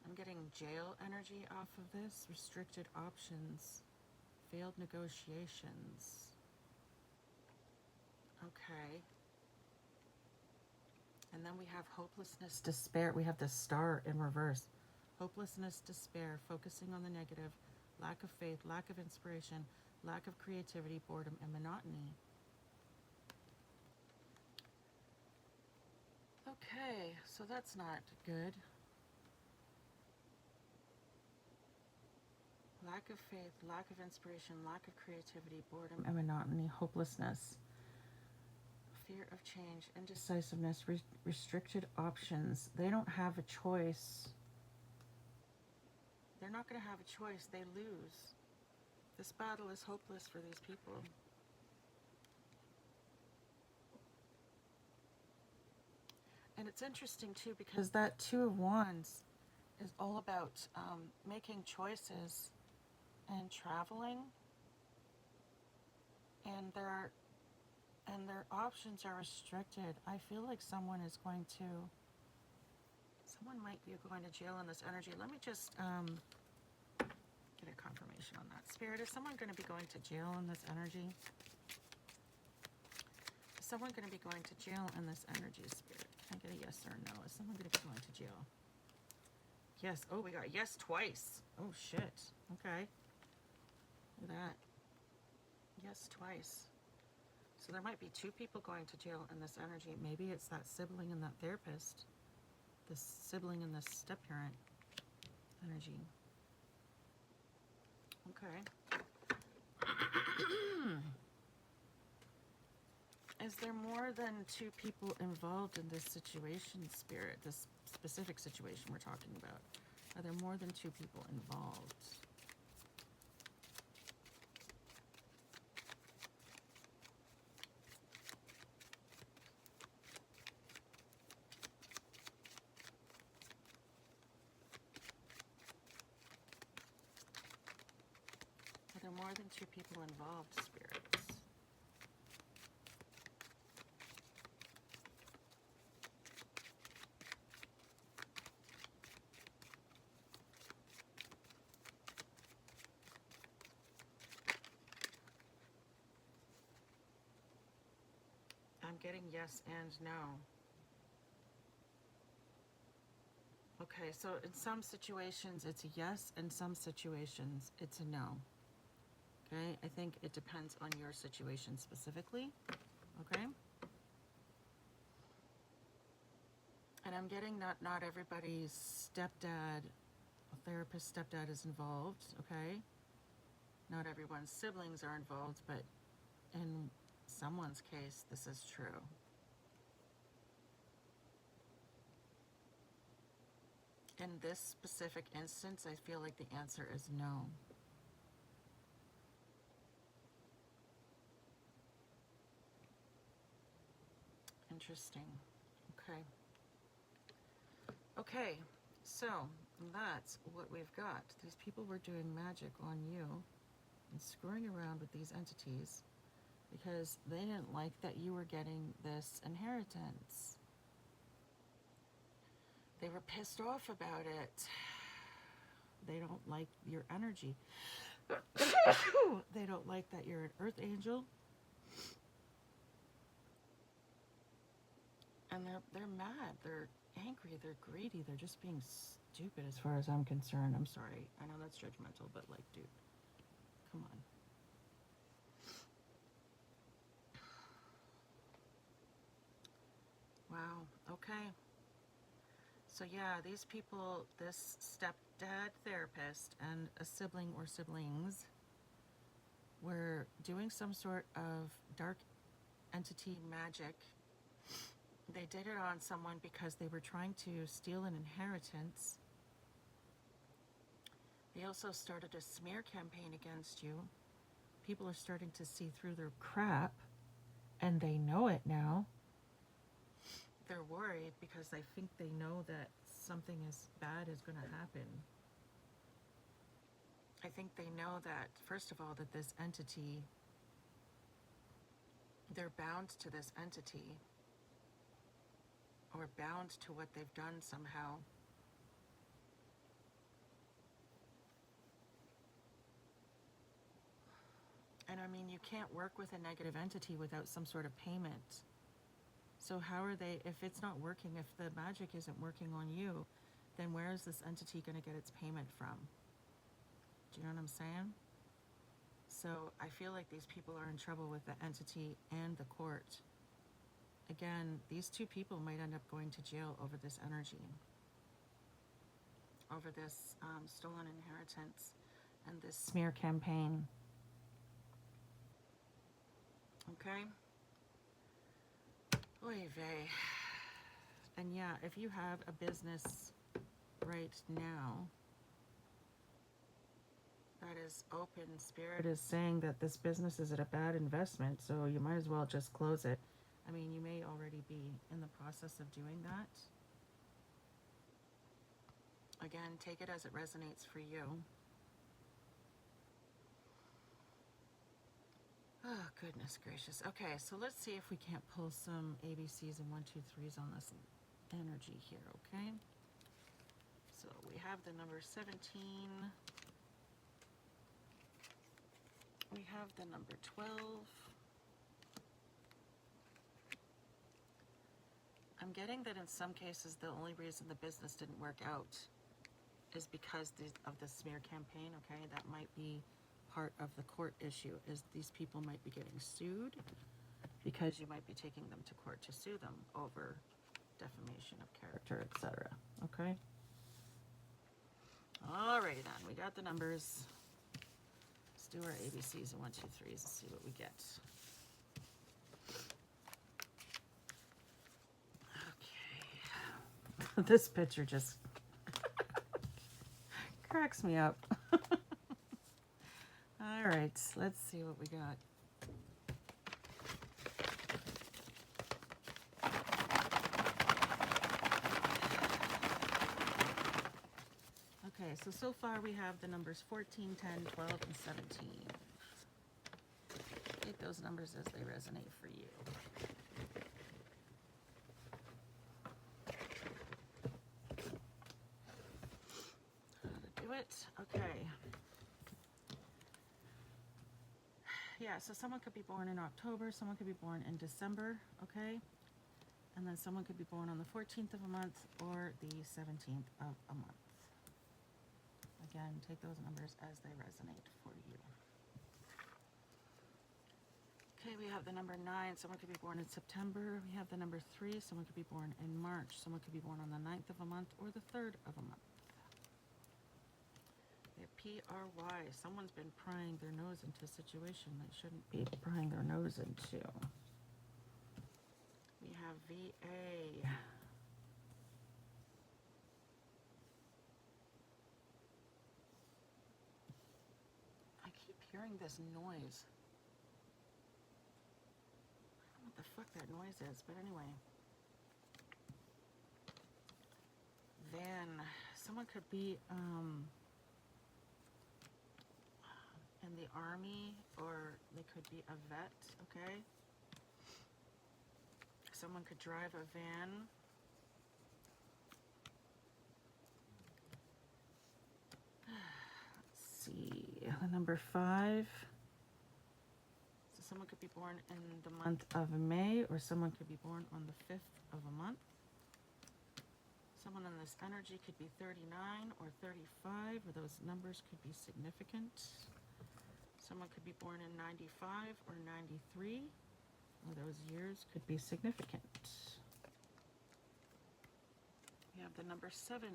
I'm getting jail energy off of this. Restricted options. Failed negotiations. Okay. And then we have hopelessness, despair. We have the star in reverse. Hopelessness, despair, focusing on the negative, lack of faith, lack of inspiration, lack of creativity, boredom, and monotony. Okay, so that's not good. Lack of faith, lack of inspiration, lack of creativity, boredom, and monotony, hopelessness, fear of change, indecisiveness, restricted options. They don't have a choice. They're not going to have a choice. They lose. This battle is hopeless for these people. And it's interesting too, because that Two of Wands is all about making choices and traveling, and their options are restricted. I feel like someone might be going to jail in this energy. Let me just get a confirmation on that. Spirit, is someone going to be going to jail in this energy? Is someone going to be going to jail in this energy, Spirit? Can I get a yes or no? Is someone going to be going to jail? Yes. Oh, we got yes twice. Oh, shit. Okay. Look at that. Yes twice. So there might be two people going to jail in this energy. Maybe it's that sibling and that therapist. This sibling and this step-parent energy. Okay. Is there more than two people involved in this situation, Spirit? This specific situation we're talking about? Are there more than two people involved? Are there more than two people involved, Spirits? I'm getting yes and no. Okay, so in some situations it's a yes, in some situations it's a no. Okay, I think it depends on your situation specifically. Okay? And I'm getting not everybody's stepdad, therapist stepdad is involved, okay? Not everyone's siblings are involved, but in someone's case, this is true. In this specific instance, I feel like the answer is no. Interesting. Okay. Okay, so that's what we've got. These people were doing magic on you and screwing around with these entities because they didn't like that you were getting this inheritance. They were pissed off about it. They don't like your energy. They don't like that you're an earth angel. And they're mad, they're angry, they're greedy, they're just being stupid as far as I'm concerned. I'm sorry. I know that's judgmental, but like, dude, come on. So yeah, these people, this stepdad therapist and a sibling or siblings were doing some sort of dark entity magic. They did it on someone because they were trying to steal an inheritance. They also started a smear campaign against you. People are starting to see through their crap, and they know it now. They're worried because they think they know that something is bad is going to happen. I think they know that, first of all, that this entity, they're bound to this entity, or bound to what they've done somehow. And I mean, you can't work with a negative entity without some sort of payment. So how are they, if it's not working, if the magic isn't working on you, then where is this entity going to get its payment from? Do you know what I'm saying? So I feel like these people are in trouble with the entity and the court. Again, these two people might end up going to jail over this energy, over this stolen inheritance and this smear campaign. Okay? Oy vey. And yeah, if you have a business right now that is open, Spirit is saying that this business is at a bad investment, so you might as well just close it. I mean, you may already be in the process of doing that. Again, take it as it resonates for you. Oh, goodness gracious. Okay, so let's see if we can't pull some ABCs and 1, 2, 3s on this energy here, okay? So we have the number 17. We have the number 12. I'm getting that in some cases the only reason the business didn't work out is because of the smear campaign, okay? That might be part of the court issue, is these people might be getting sued because you might be taking them to court to sue them over defamation of character, etc. Okay? Alrighty then, we got the numbers. Let's do our ABCs and 1, 2, 3s and see what we get. Okay. This picture just cracks me up. All right, let's see what we got. Okay, so far we have the numbers 14, 10, 12, and 17. Take those numbers as they resonate for you. How to do it? Okay. Yeah, so someone could be born in October, someone could be born in December, okay? And then someone could be born on the 14th of a month or the 17th of a month. Again, take those numbers as they resonate for you. Okay, we have the number 9. Someone could be born in September. We have the number 3. Someone could be born in March. Someone could be born on the 9th of a month or the 3rd of a month. We have PRY. Someone's been prying their nose into a situation they shouldn't be prying their nose into. We have VA. I keep hearing this noise. I don't know what the fuck that noise is, but anyway. Van. Someone could be in the army, or they could be a vet, okay? Someone could drive a van. Let's see, the number 5. So someone could be born in the month of May, or someone could be born on the 5th of a month. Someone in this energy could be 39 or 35, or those numbers could be significant. Someone could be born in 95 or 93, or those years could be significant. We have the number 7.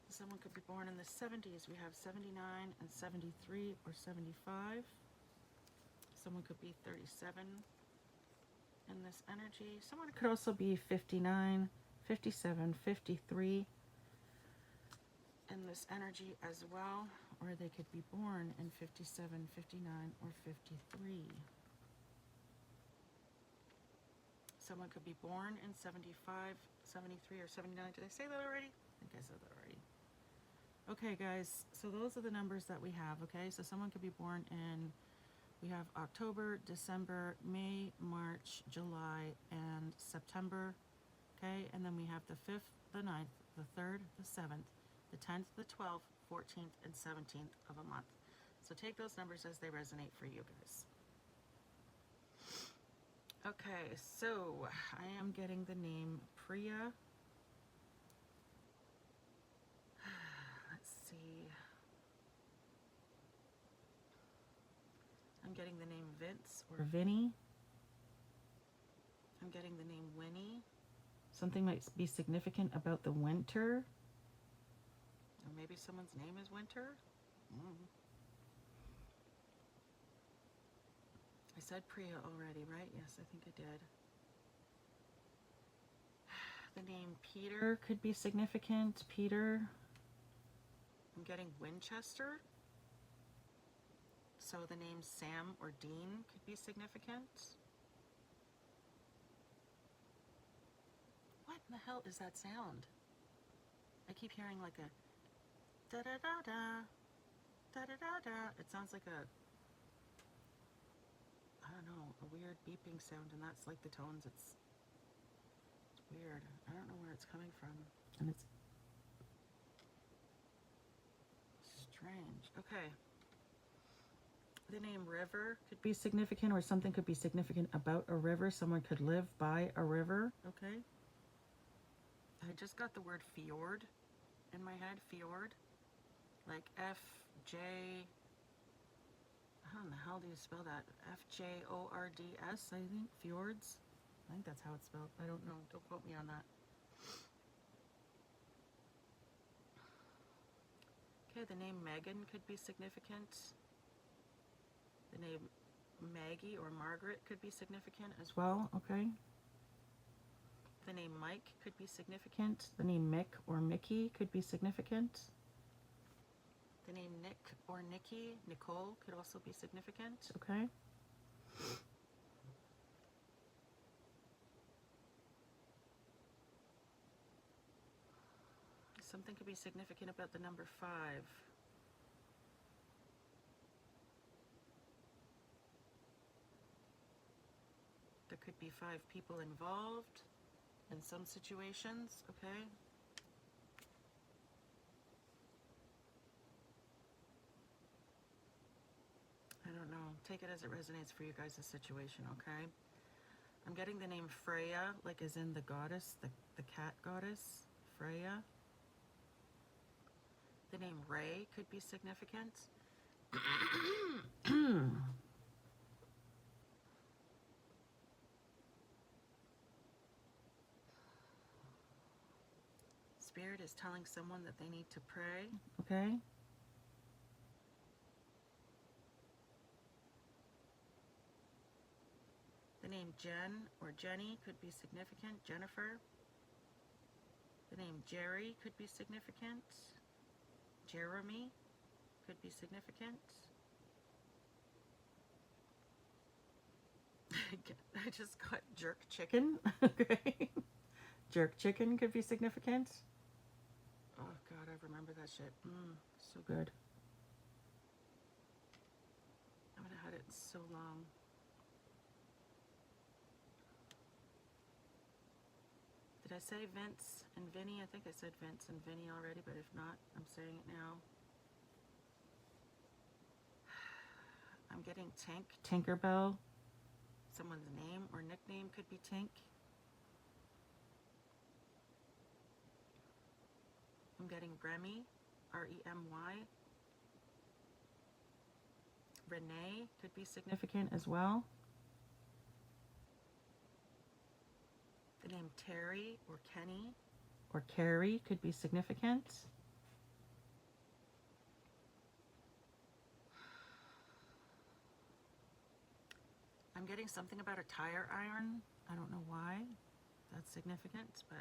Someone could be born in the 70s. We have 79 and 73 or 75. Someone could be 37 in this energy. Someone could also be 59, 57, 53 in this energy as well. Or they could be born in 57, 59, or 53. Someone could be born in 75, 73, or 79. Did I say that already? I think I said that already. Okay, guys, so those are the numbers that we have, okay? So someone could be born in, we have October, December, May, March, July, and September, okay? And then we have the 5th, the 9th, the 3rd, the 7th, the 10th, the 12th, 14th, and 17th of a month. So take those numbers as they resonate for you guys. Okay, so I am getting the name Priya. Let's see. I'm getting the name Vince or Vinny. I'm getting the name Winnie. Something might be significant about the winter. Or maybe someone's name is Winter. I said Priya already, right? Yes, I think I did. The name Peter could be significant. Peter. I'm getting Winchester. So the names Sam or Dean could be significant. What in the hell is that sound? I keep hearing like a da-da-da-da, da-da-da-da. It sounds like a, I don't know, a weird beeping sound, and that's like the tones. It's weird. I don't know where it's coming from. And it's strange. Okay. The name River could be significant, or something could be significant about a river. Someone could live by a river. Okay. I just got the word fjord in my head. Fjord. Like F-J... How in the hell do you spell that? F-J-O-R-D-S, I think. Fjords. I think that's how it's spelled. I don't know. Don't quote me on that. Okay, the name Megan could be significant. The name Maggie or Margaret could be significant as well, okay? The name Mike could be significant. The name Mick or Mickey could be significant. The name Nick or Nikki, Nicole, could also be significant, okay? Something could be significant about the number 5. There could be 5 people involved in some situations, okay? I don't know. Take it as it resonates for you guys' situation, okay? I'm getting the name Freya, like as in the goddess, the cat goddess, Freya. The name Ray could be significant. Spirit is telling someone that they need to pray, okay? The name Jen or Jenny could be significant. Jennifer. The name Jerry could be significant. Jeremy could be significant. I just got jerk chicken. Okay. Jerk chicken could be significant. Oh God, I remember that shit. So good. I haven't had it in so long. Did I say Vince and Vinny? I think I said Vince and Vinny already, but if not, I'm saying it now. I'm getting Tink, Tinkerbell. Someone's name or nickname could be Tink. I'm getting Remy, R-E-M-Y. Renee could be significant as well. The name Terry or Kenny or Carrie could be significant. I'm getting something about a tire iron. I don't know why that's significant, but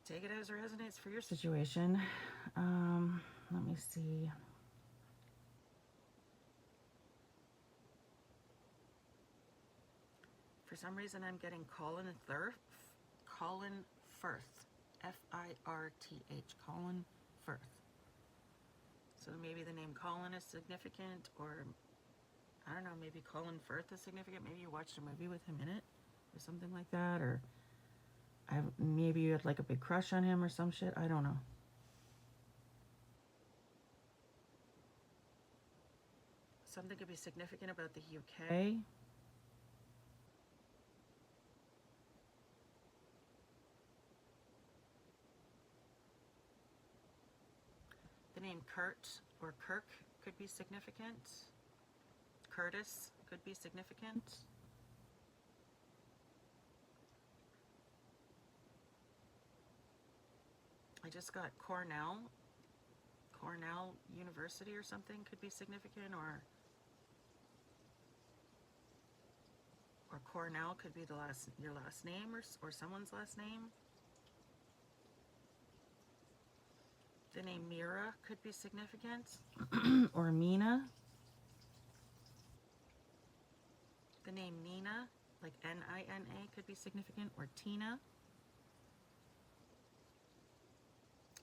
take it as it resonates for your situation. Let me see. For some reason, I'm getting Colin Firth. Colin Firth. F-I-R-T-H. Colin Firth. So maybe the name Colin is significant, or I don't know, maybe Colin Firth is significant. Maybe you watched a movie with him in it, or something like that, or maybe you had like a big crush on him or some shit. I don't know. Something could be significant about the UK. The name Kurt or Kirk could be significant. Curtis could be significant. I just got Cornell. Cornell University or something could be significant, or Cornell could be your last name, or someone's last name. The name Mira could be significant, or Mina. The name Nina, like N-I-N-A, could be significant, or Tina.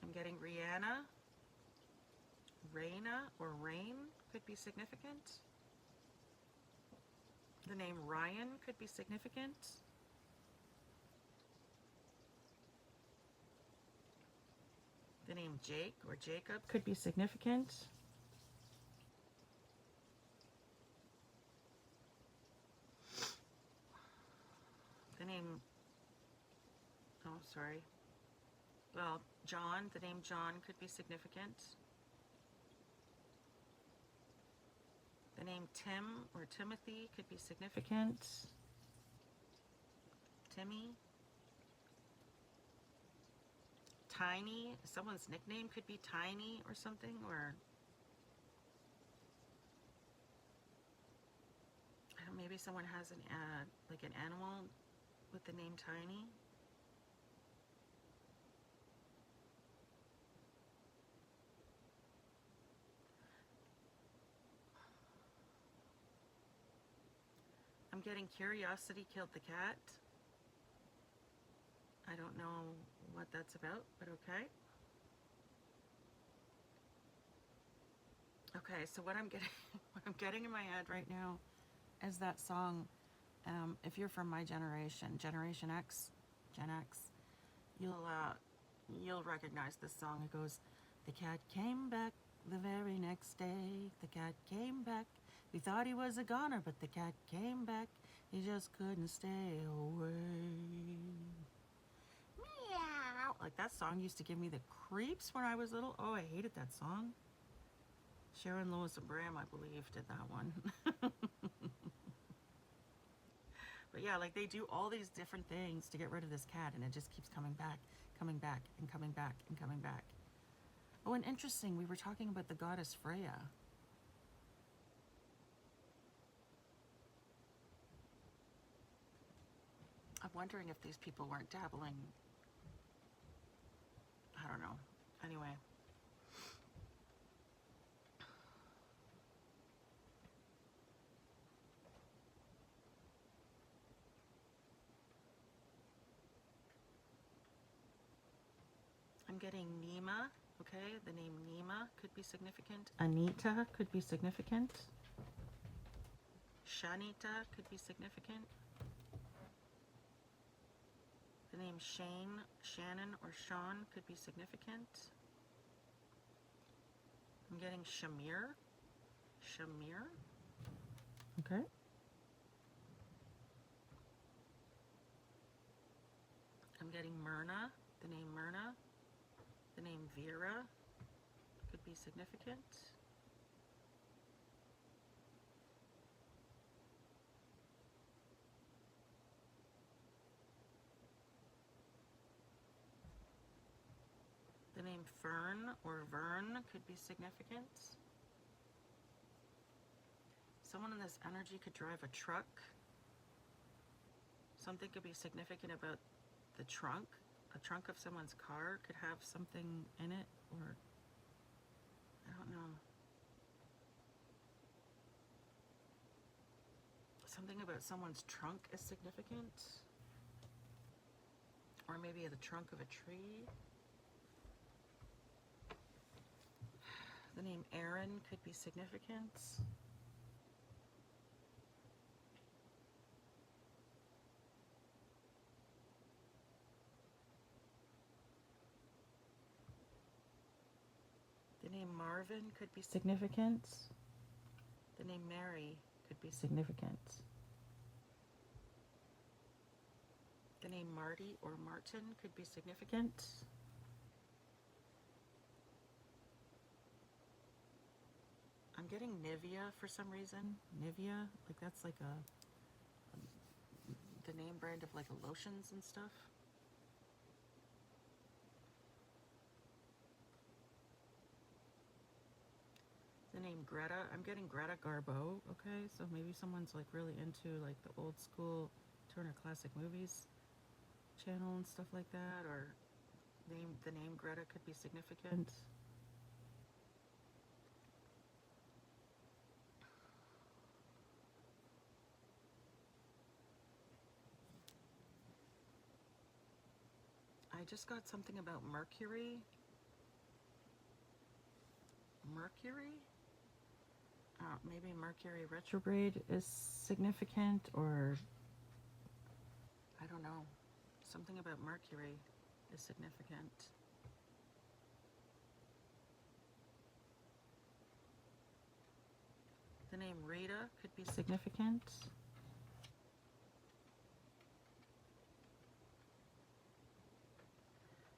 I'm getting Rihanna, Raina, or Rain could be significant. The name Ryan could be significant. The name Jake or Jacob could be significant. The name, well, John, the name John could be significant. The name Tim or Timothy could be significant. Timmy. Tiny, someone's nickname could be Tiny or something, or maybe someone has like an animal with the name Tiny. I'm getting Curiosity Killed the Cat. I don't know what that's about, but okay. Okay, so what I'm getting in my head right now is that song. If you're from my generation, Generation X, Gen X, you'll recognize this song. It goes, "The cat came back the very next day. The cat came back. We thought he was a goner, but the cat came back. He just couldn't stay away." Meow. Like, that song used to give me the creeps when I was little. Oh, I hated that song. Sharon Lois and Bram, I believe, did that one. But yeah, like, they do all these different things to get rid of this cat, and it just keeps coming back, and coming back, and coming back. Oh, and interesting, we were talking about the goddess Freya. I'm wondering if these people weren't dabbling. I don't know. Anyway. I'm getting Nima, okay? The name Nima could be significant. Anita could be significant. Shanita could be significant. The name Shane, Shannon, or Sean could be significant. I'm getting Shamir. Shamir. Okay. I'm getting Myrna, the name Myrna. The name Vera could be significant. The name Fern or Vern could be significant. Someone in this energy could drive a truck. Something could be significant about the trunk. A trunk of someone's car could have something in it, or I don't know. Something about someone's trunk is significant. Or maybe the trunk of a tree. The name Aaron could be significant. The name Marvin could be significant. The name Mary could be significant. The name Marty or Martin could be significant. I'm getting Nivea for some reason. Nivea, like that's like the name brand of like lotions and stuff. The name Greta, I'm getting Greta Garbo, okay? So maybe someone's like really into like the old school Turner Classic Movies channel and stuff like that, or the name Greta could be significant. I just got something about Mercury. Mercury? Maybe Mercury retrograde is significant, or I don't know. Something about Mercury is significant. The name Rita could be significant.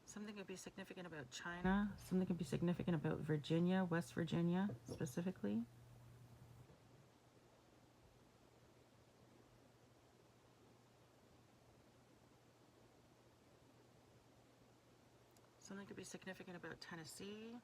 Something could be significant about China. Something could be significant about Virginia, West Virginia specifically. Something could be significant about Tennessee.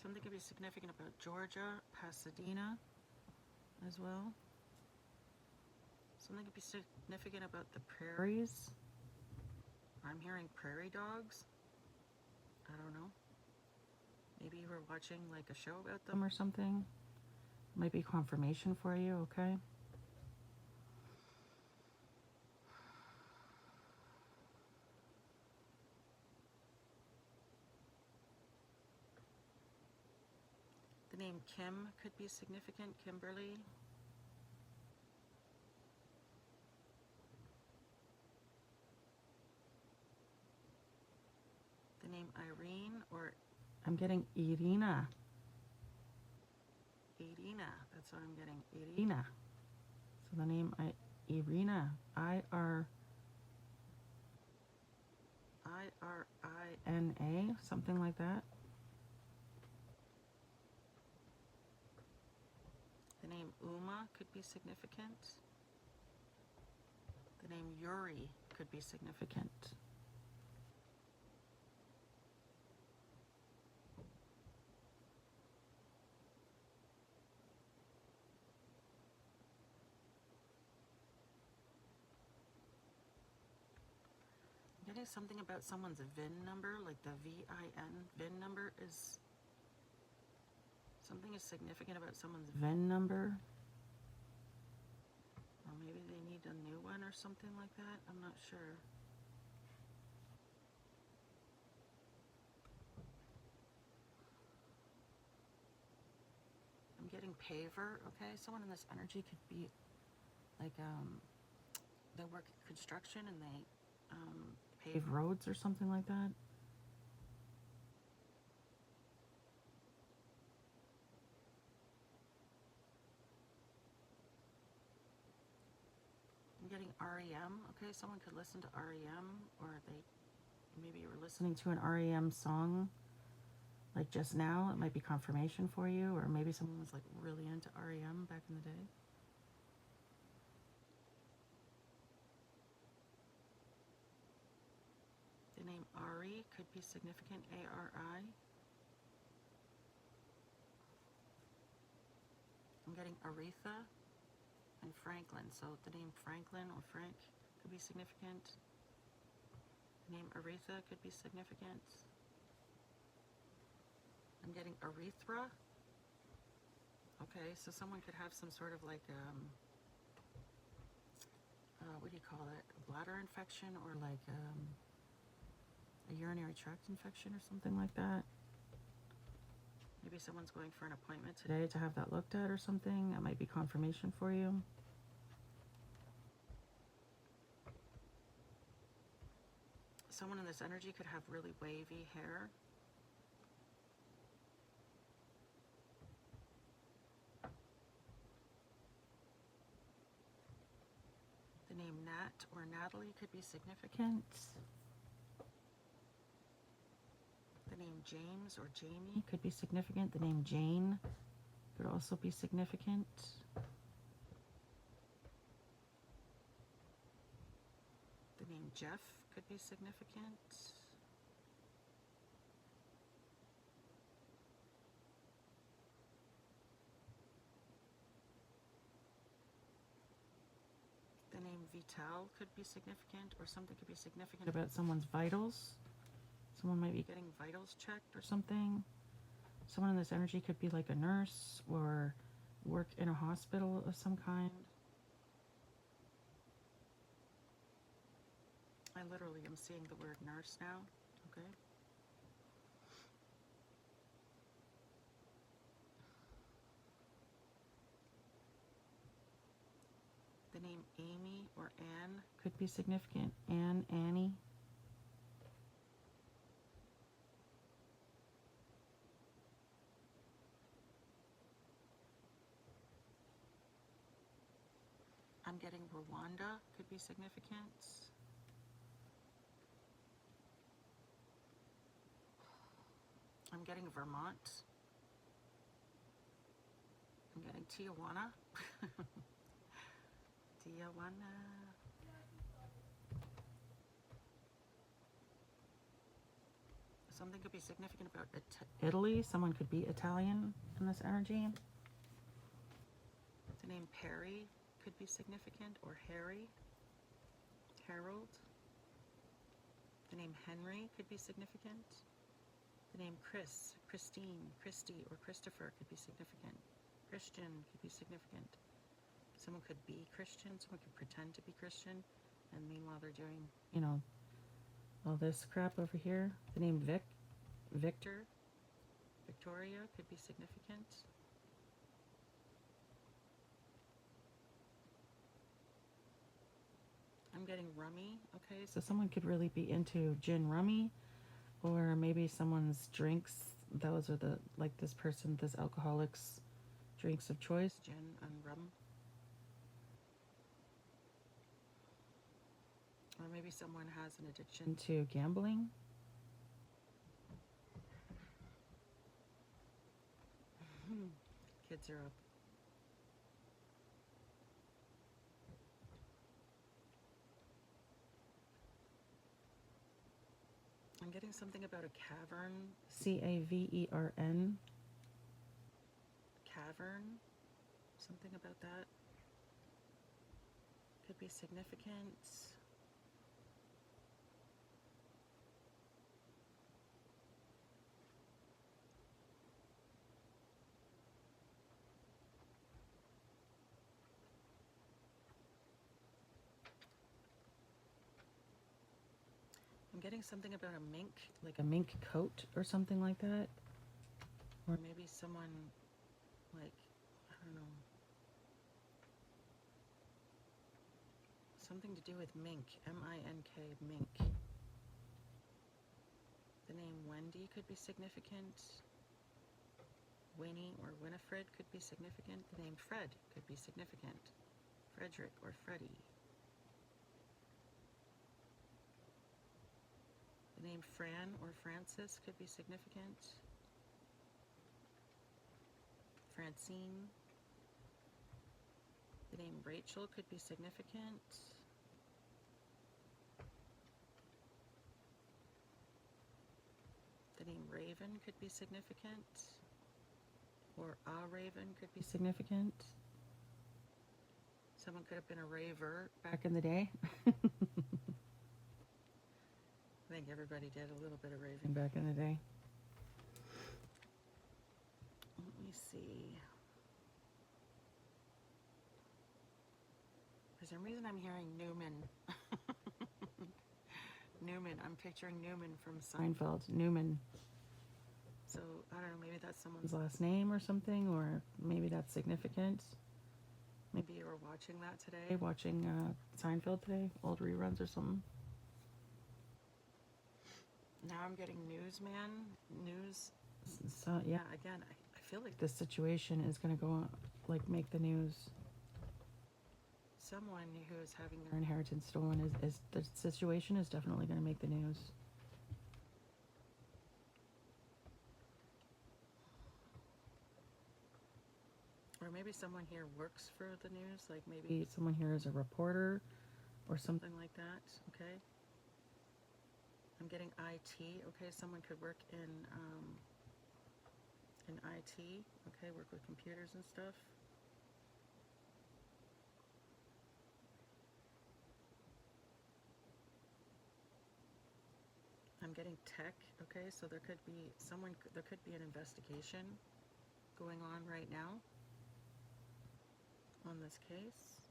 Something could be significant about Georgia, Pasadena as well. Something could be significant about the prairies. I'm hearing prairie dogs. I don't know. Maybe you were watching like a show about them or something. Might be confirmation for you, okay? The name Kim could be significant, Kimberly. The name Irene, or I'm getting Irina. Irina, that's what I'm getting, Irina. So the name Irina, I-R-I-N-A, something like that. The name Uma could be significant. The name Yuri could be significant. I'm getting something about someone's VIN number, like the VIN. VIN number is... Something is significant about someone's VIN number. Or maybe they need a new one or something like that. I'm not sure. I'm getting paver, okay? Someone in this energy could be like, they work at construction and they pave roads or something like that. REM. Okay, someone could listen to REM, or maybe you were listening to an REM song like just now. It might be confirmation for you, or maybe someone was like really into REM back in the day. The name Ari could be significant, A-R-I. I'm getting Aretha and Franklin, so the name Franklin or Frank could be significant. The name Aretha could be significant. I'm getting urethra. Okay, so someone could have some sort of like, what do you call it? A bladder infection, or like a urinary tract infection or something like that. Maybe someone's going for an appointment today to have that looked at or something. That might be confirmation for you. Someone in this energy could have really wavy hair. The name Nat or Natalie could be significant. The name James or Jamie could be significant. The name Jane could also be significant. The name Jeff could be significant. The name Vital could be significant, or something could be significant about someone's vitals. Someone might be getting vitals checked or something. Someone in this energy could be like a nurse or work in a hospital of some kind. I literally am seeing the word nurse now, okay? The name Amy or Anne could be significant. Anne, Annie. I'm getting Rwanda could be significant. I'm getting Vermont. I'm getting Tijuana. Tijuana. Something could be significant about Italy. Someone could be Italian in this energy. The name Perry could be significant, or Harry. Harold. The name Henry could be significant. The name Chris, Christine, Christy, or Christopher could be significant. Christian could be significant. Someone could be Christian, someone could pretend to be Christian, and meanwhile they're doing, you know, all this crap over here. The name Victor, Victoria could be significant. I'm getting rummy, okay, so someone could really be into gin rummy, or maybe someone's drinks. Those are the, like this person, this alcoholic's drinks of choice, gin and rum. Or maybe someone has an addiction to gambling. Kids are up. I'm getting something about a cavern. C-A-V-E-R-N. Cavern. Something about that. Could be significant. I'm getting something about a mink, like a mink coat or something like that. Or maybe someone, like, I don't know, something to do with mink, M-I-N-K, mink. The name Wendy could be significant. Winnie or Winifred could be significant. The name Fred could be significant. Frederick or Freddie. The name Fran or Francis could be significant. Francine. The name Rachel could be significant. The name Raven could be significant. Or a raven could be significant. Someone could have been a raver back in the day. I think everybody did a little bit of raving back in the day. Let me see. For some reason I'm hearing Newman. Newman. I'm picturing Newman from Seinfeld. Newman. So, I don't know, maybe that's someone's last name or something, or maybe that's significant. Maybe you were watching that today, watching Seinfeld today, old reruns or something. Now I'm getting newsman, news. So, yeah, again, I feel like this situation is going to go, like, make the news. Someone who is having their inheritance stolen is the situation is definitely going to make the news. Or maybe someone here works for the news, like maybe someone here is a reporter or something like that, okay? I'm getting IT, okay? Someone could work in IT, okay? Work with computers and stuff. I'm getting tech, okay? So there could be there could be an investigation going on right now on this case.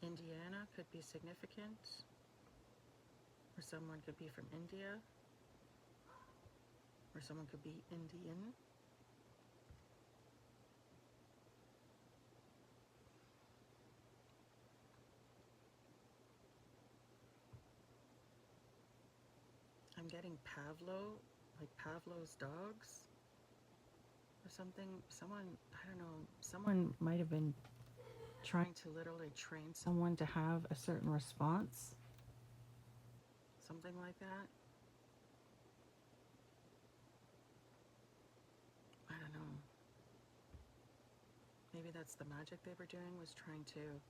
Indiana could be significant, or someone could be from India, or someone could be Indian. I'm getting Pavlo, like Pavlov's dogs or something. Someone, I don't know, someone might have been trying to literally train someone to have a certain response. Something like that. I don't know. Maybe that's the magic they were doing, was trying to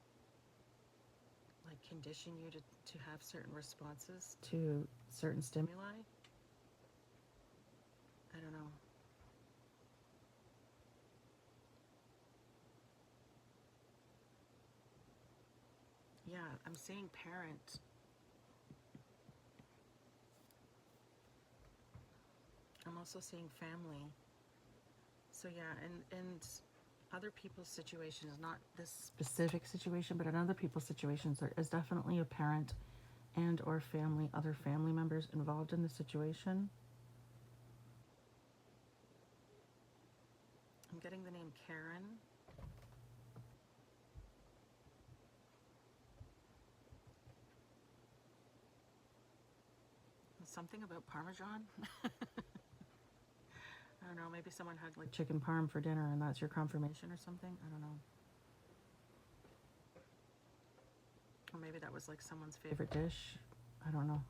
like condition you to have certain responses to certain stimuli. I don't know. Yeah, I'm seeing parent. I'm also seeing family. So yeah, and other people's situations, not this specific situation, but in other people's situations, there is definitely a parent and or family, other family members involved in the situation. I'm getting the name Karen. Something about Parmesan. I don't know, maybe someone had like chicken parm for dinner and that's your confirmation or something. I don't know. Or maybe that was like someone's favorite dish. I don't know.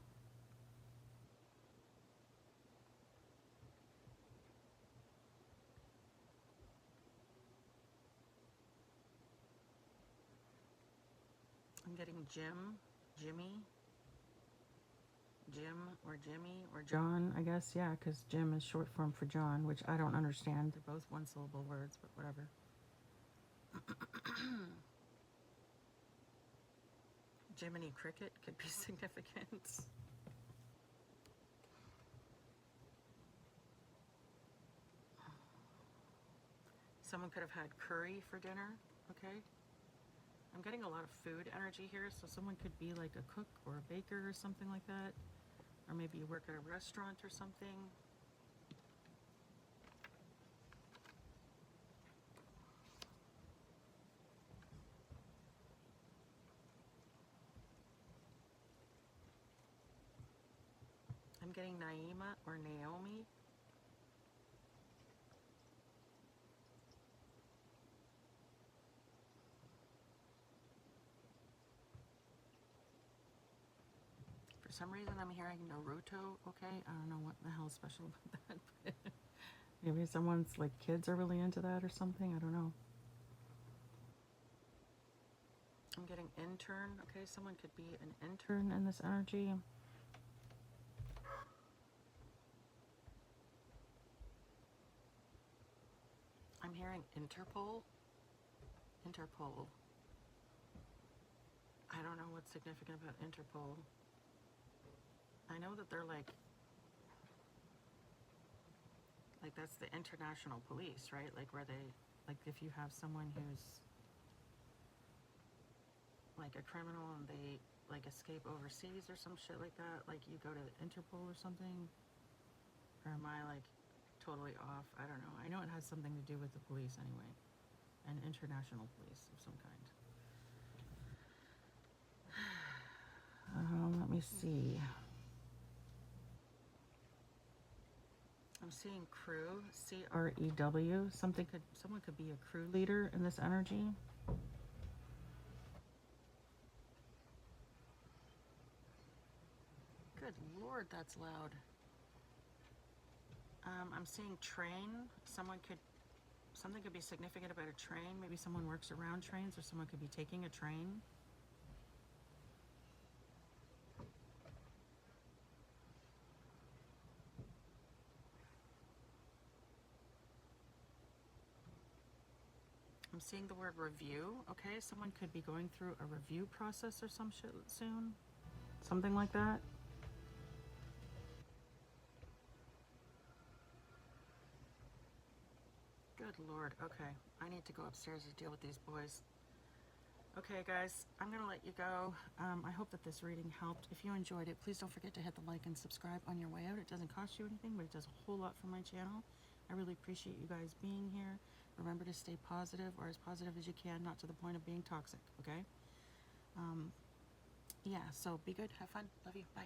I'm getting Jim, Jimmy, Jim or Jimmy or John, I guess. Yeah, because Jim is short form for John, which I don't understand. They're both one syllable words, but whatever. Jiminy Cricket could be significant. Someone could have had curry for dinner, okay? I'm getting a lot of food energy here, so someone could be like a cook or a baker or something like that. Or maybe you work at a restaurant or something. I'm getting Naima or Naomi. some reason I'm hearing Naruto, okay? I don't know what the hell is special about that. But maybe someone's, like, kids are really into that or something. I don't know. I'm getting intern. Okay, someone could be an intern in this energy. I'm hearing Interpol. Interpol. I don't know what's significant about Interpol. I know that they're like that's the international police, right? Like where they, like if you have someone who's like a criminal and they like escape overseas or some shit like that, like you go to Interpol or something? Or am I like totally off? I don't know. I know it has something to do with the police anyway. An international police of some kind. Let me see. I'm seeing crew, CREW. Someone could be a crew leader in this energy. Good Lord, that's loud. I'm seeing train. Something could be significant about a train. Maybe someone works around trains, or someone could be taking a train. I'm seeing the word review. Okay, someone could be going through a review process or some shit soon. Something like that. Good Lord. Okay, I need to go upstairs to deal with these boys. Okay, guys, I'm going to let you go. I hope that this reading helped. If you enjoyed it, please don't forget to hit the like and subscribe on your way out. It doesn't cost you anything, but it does a whole lot for my channel. I really appreciate you guys being here. Remember to stay positive, or as positive as you can, not to the point of being toxic, okay? Yeah, so be good, have fun, love you, bye.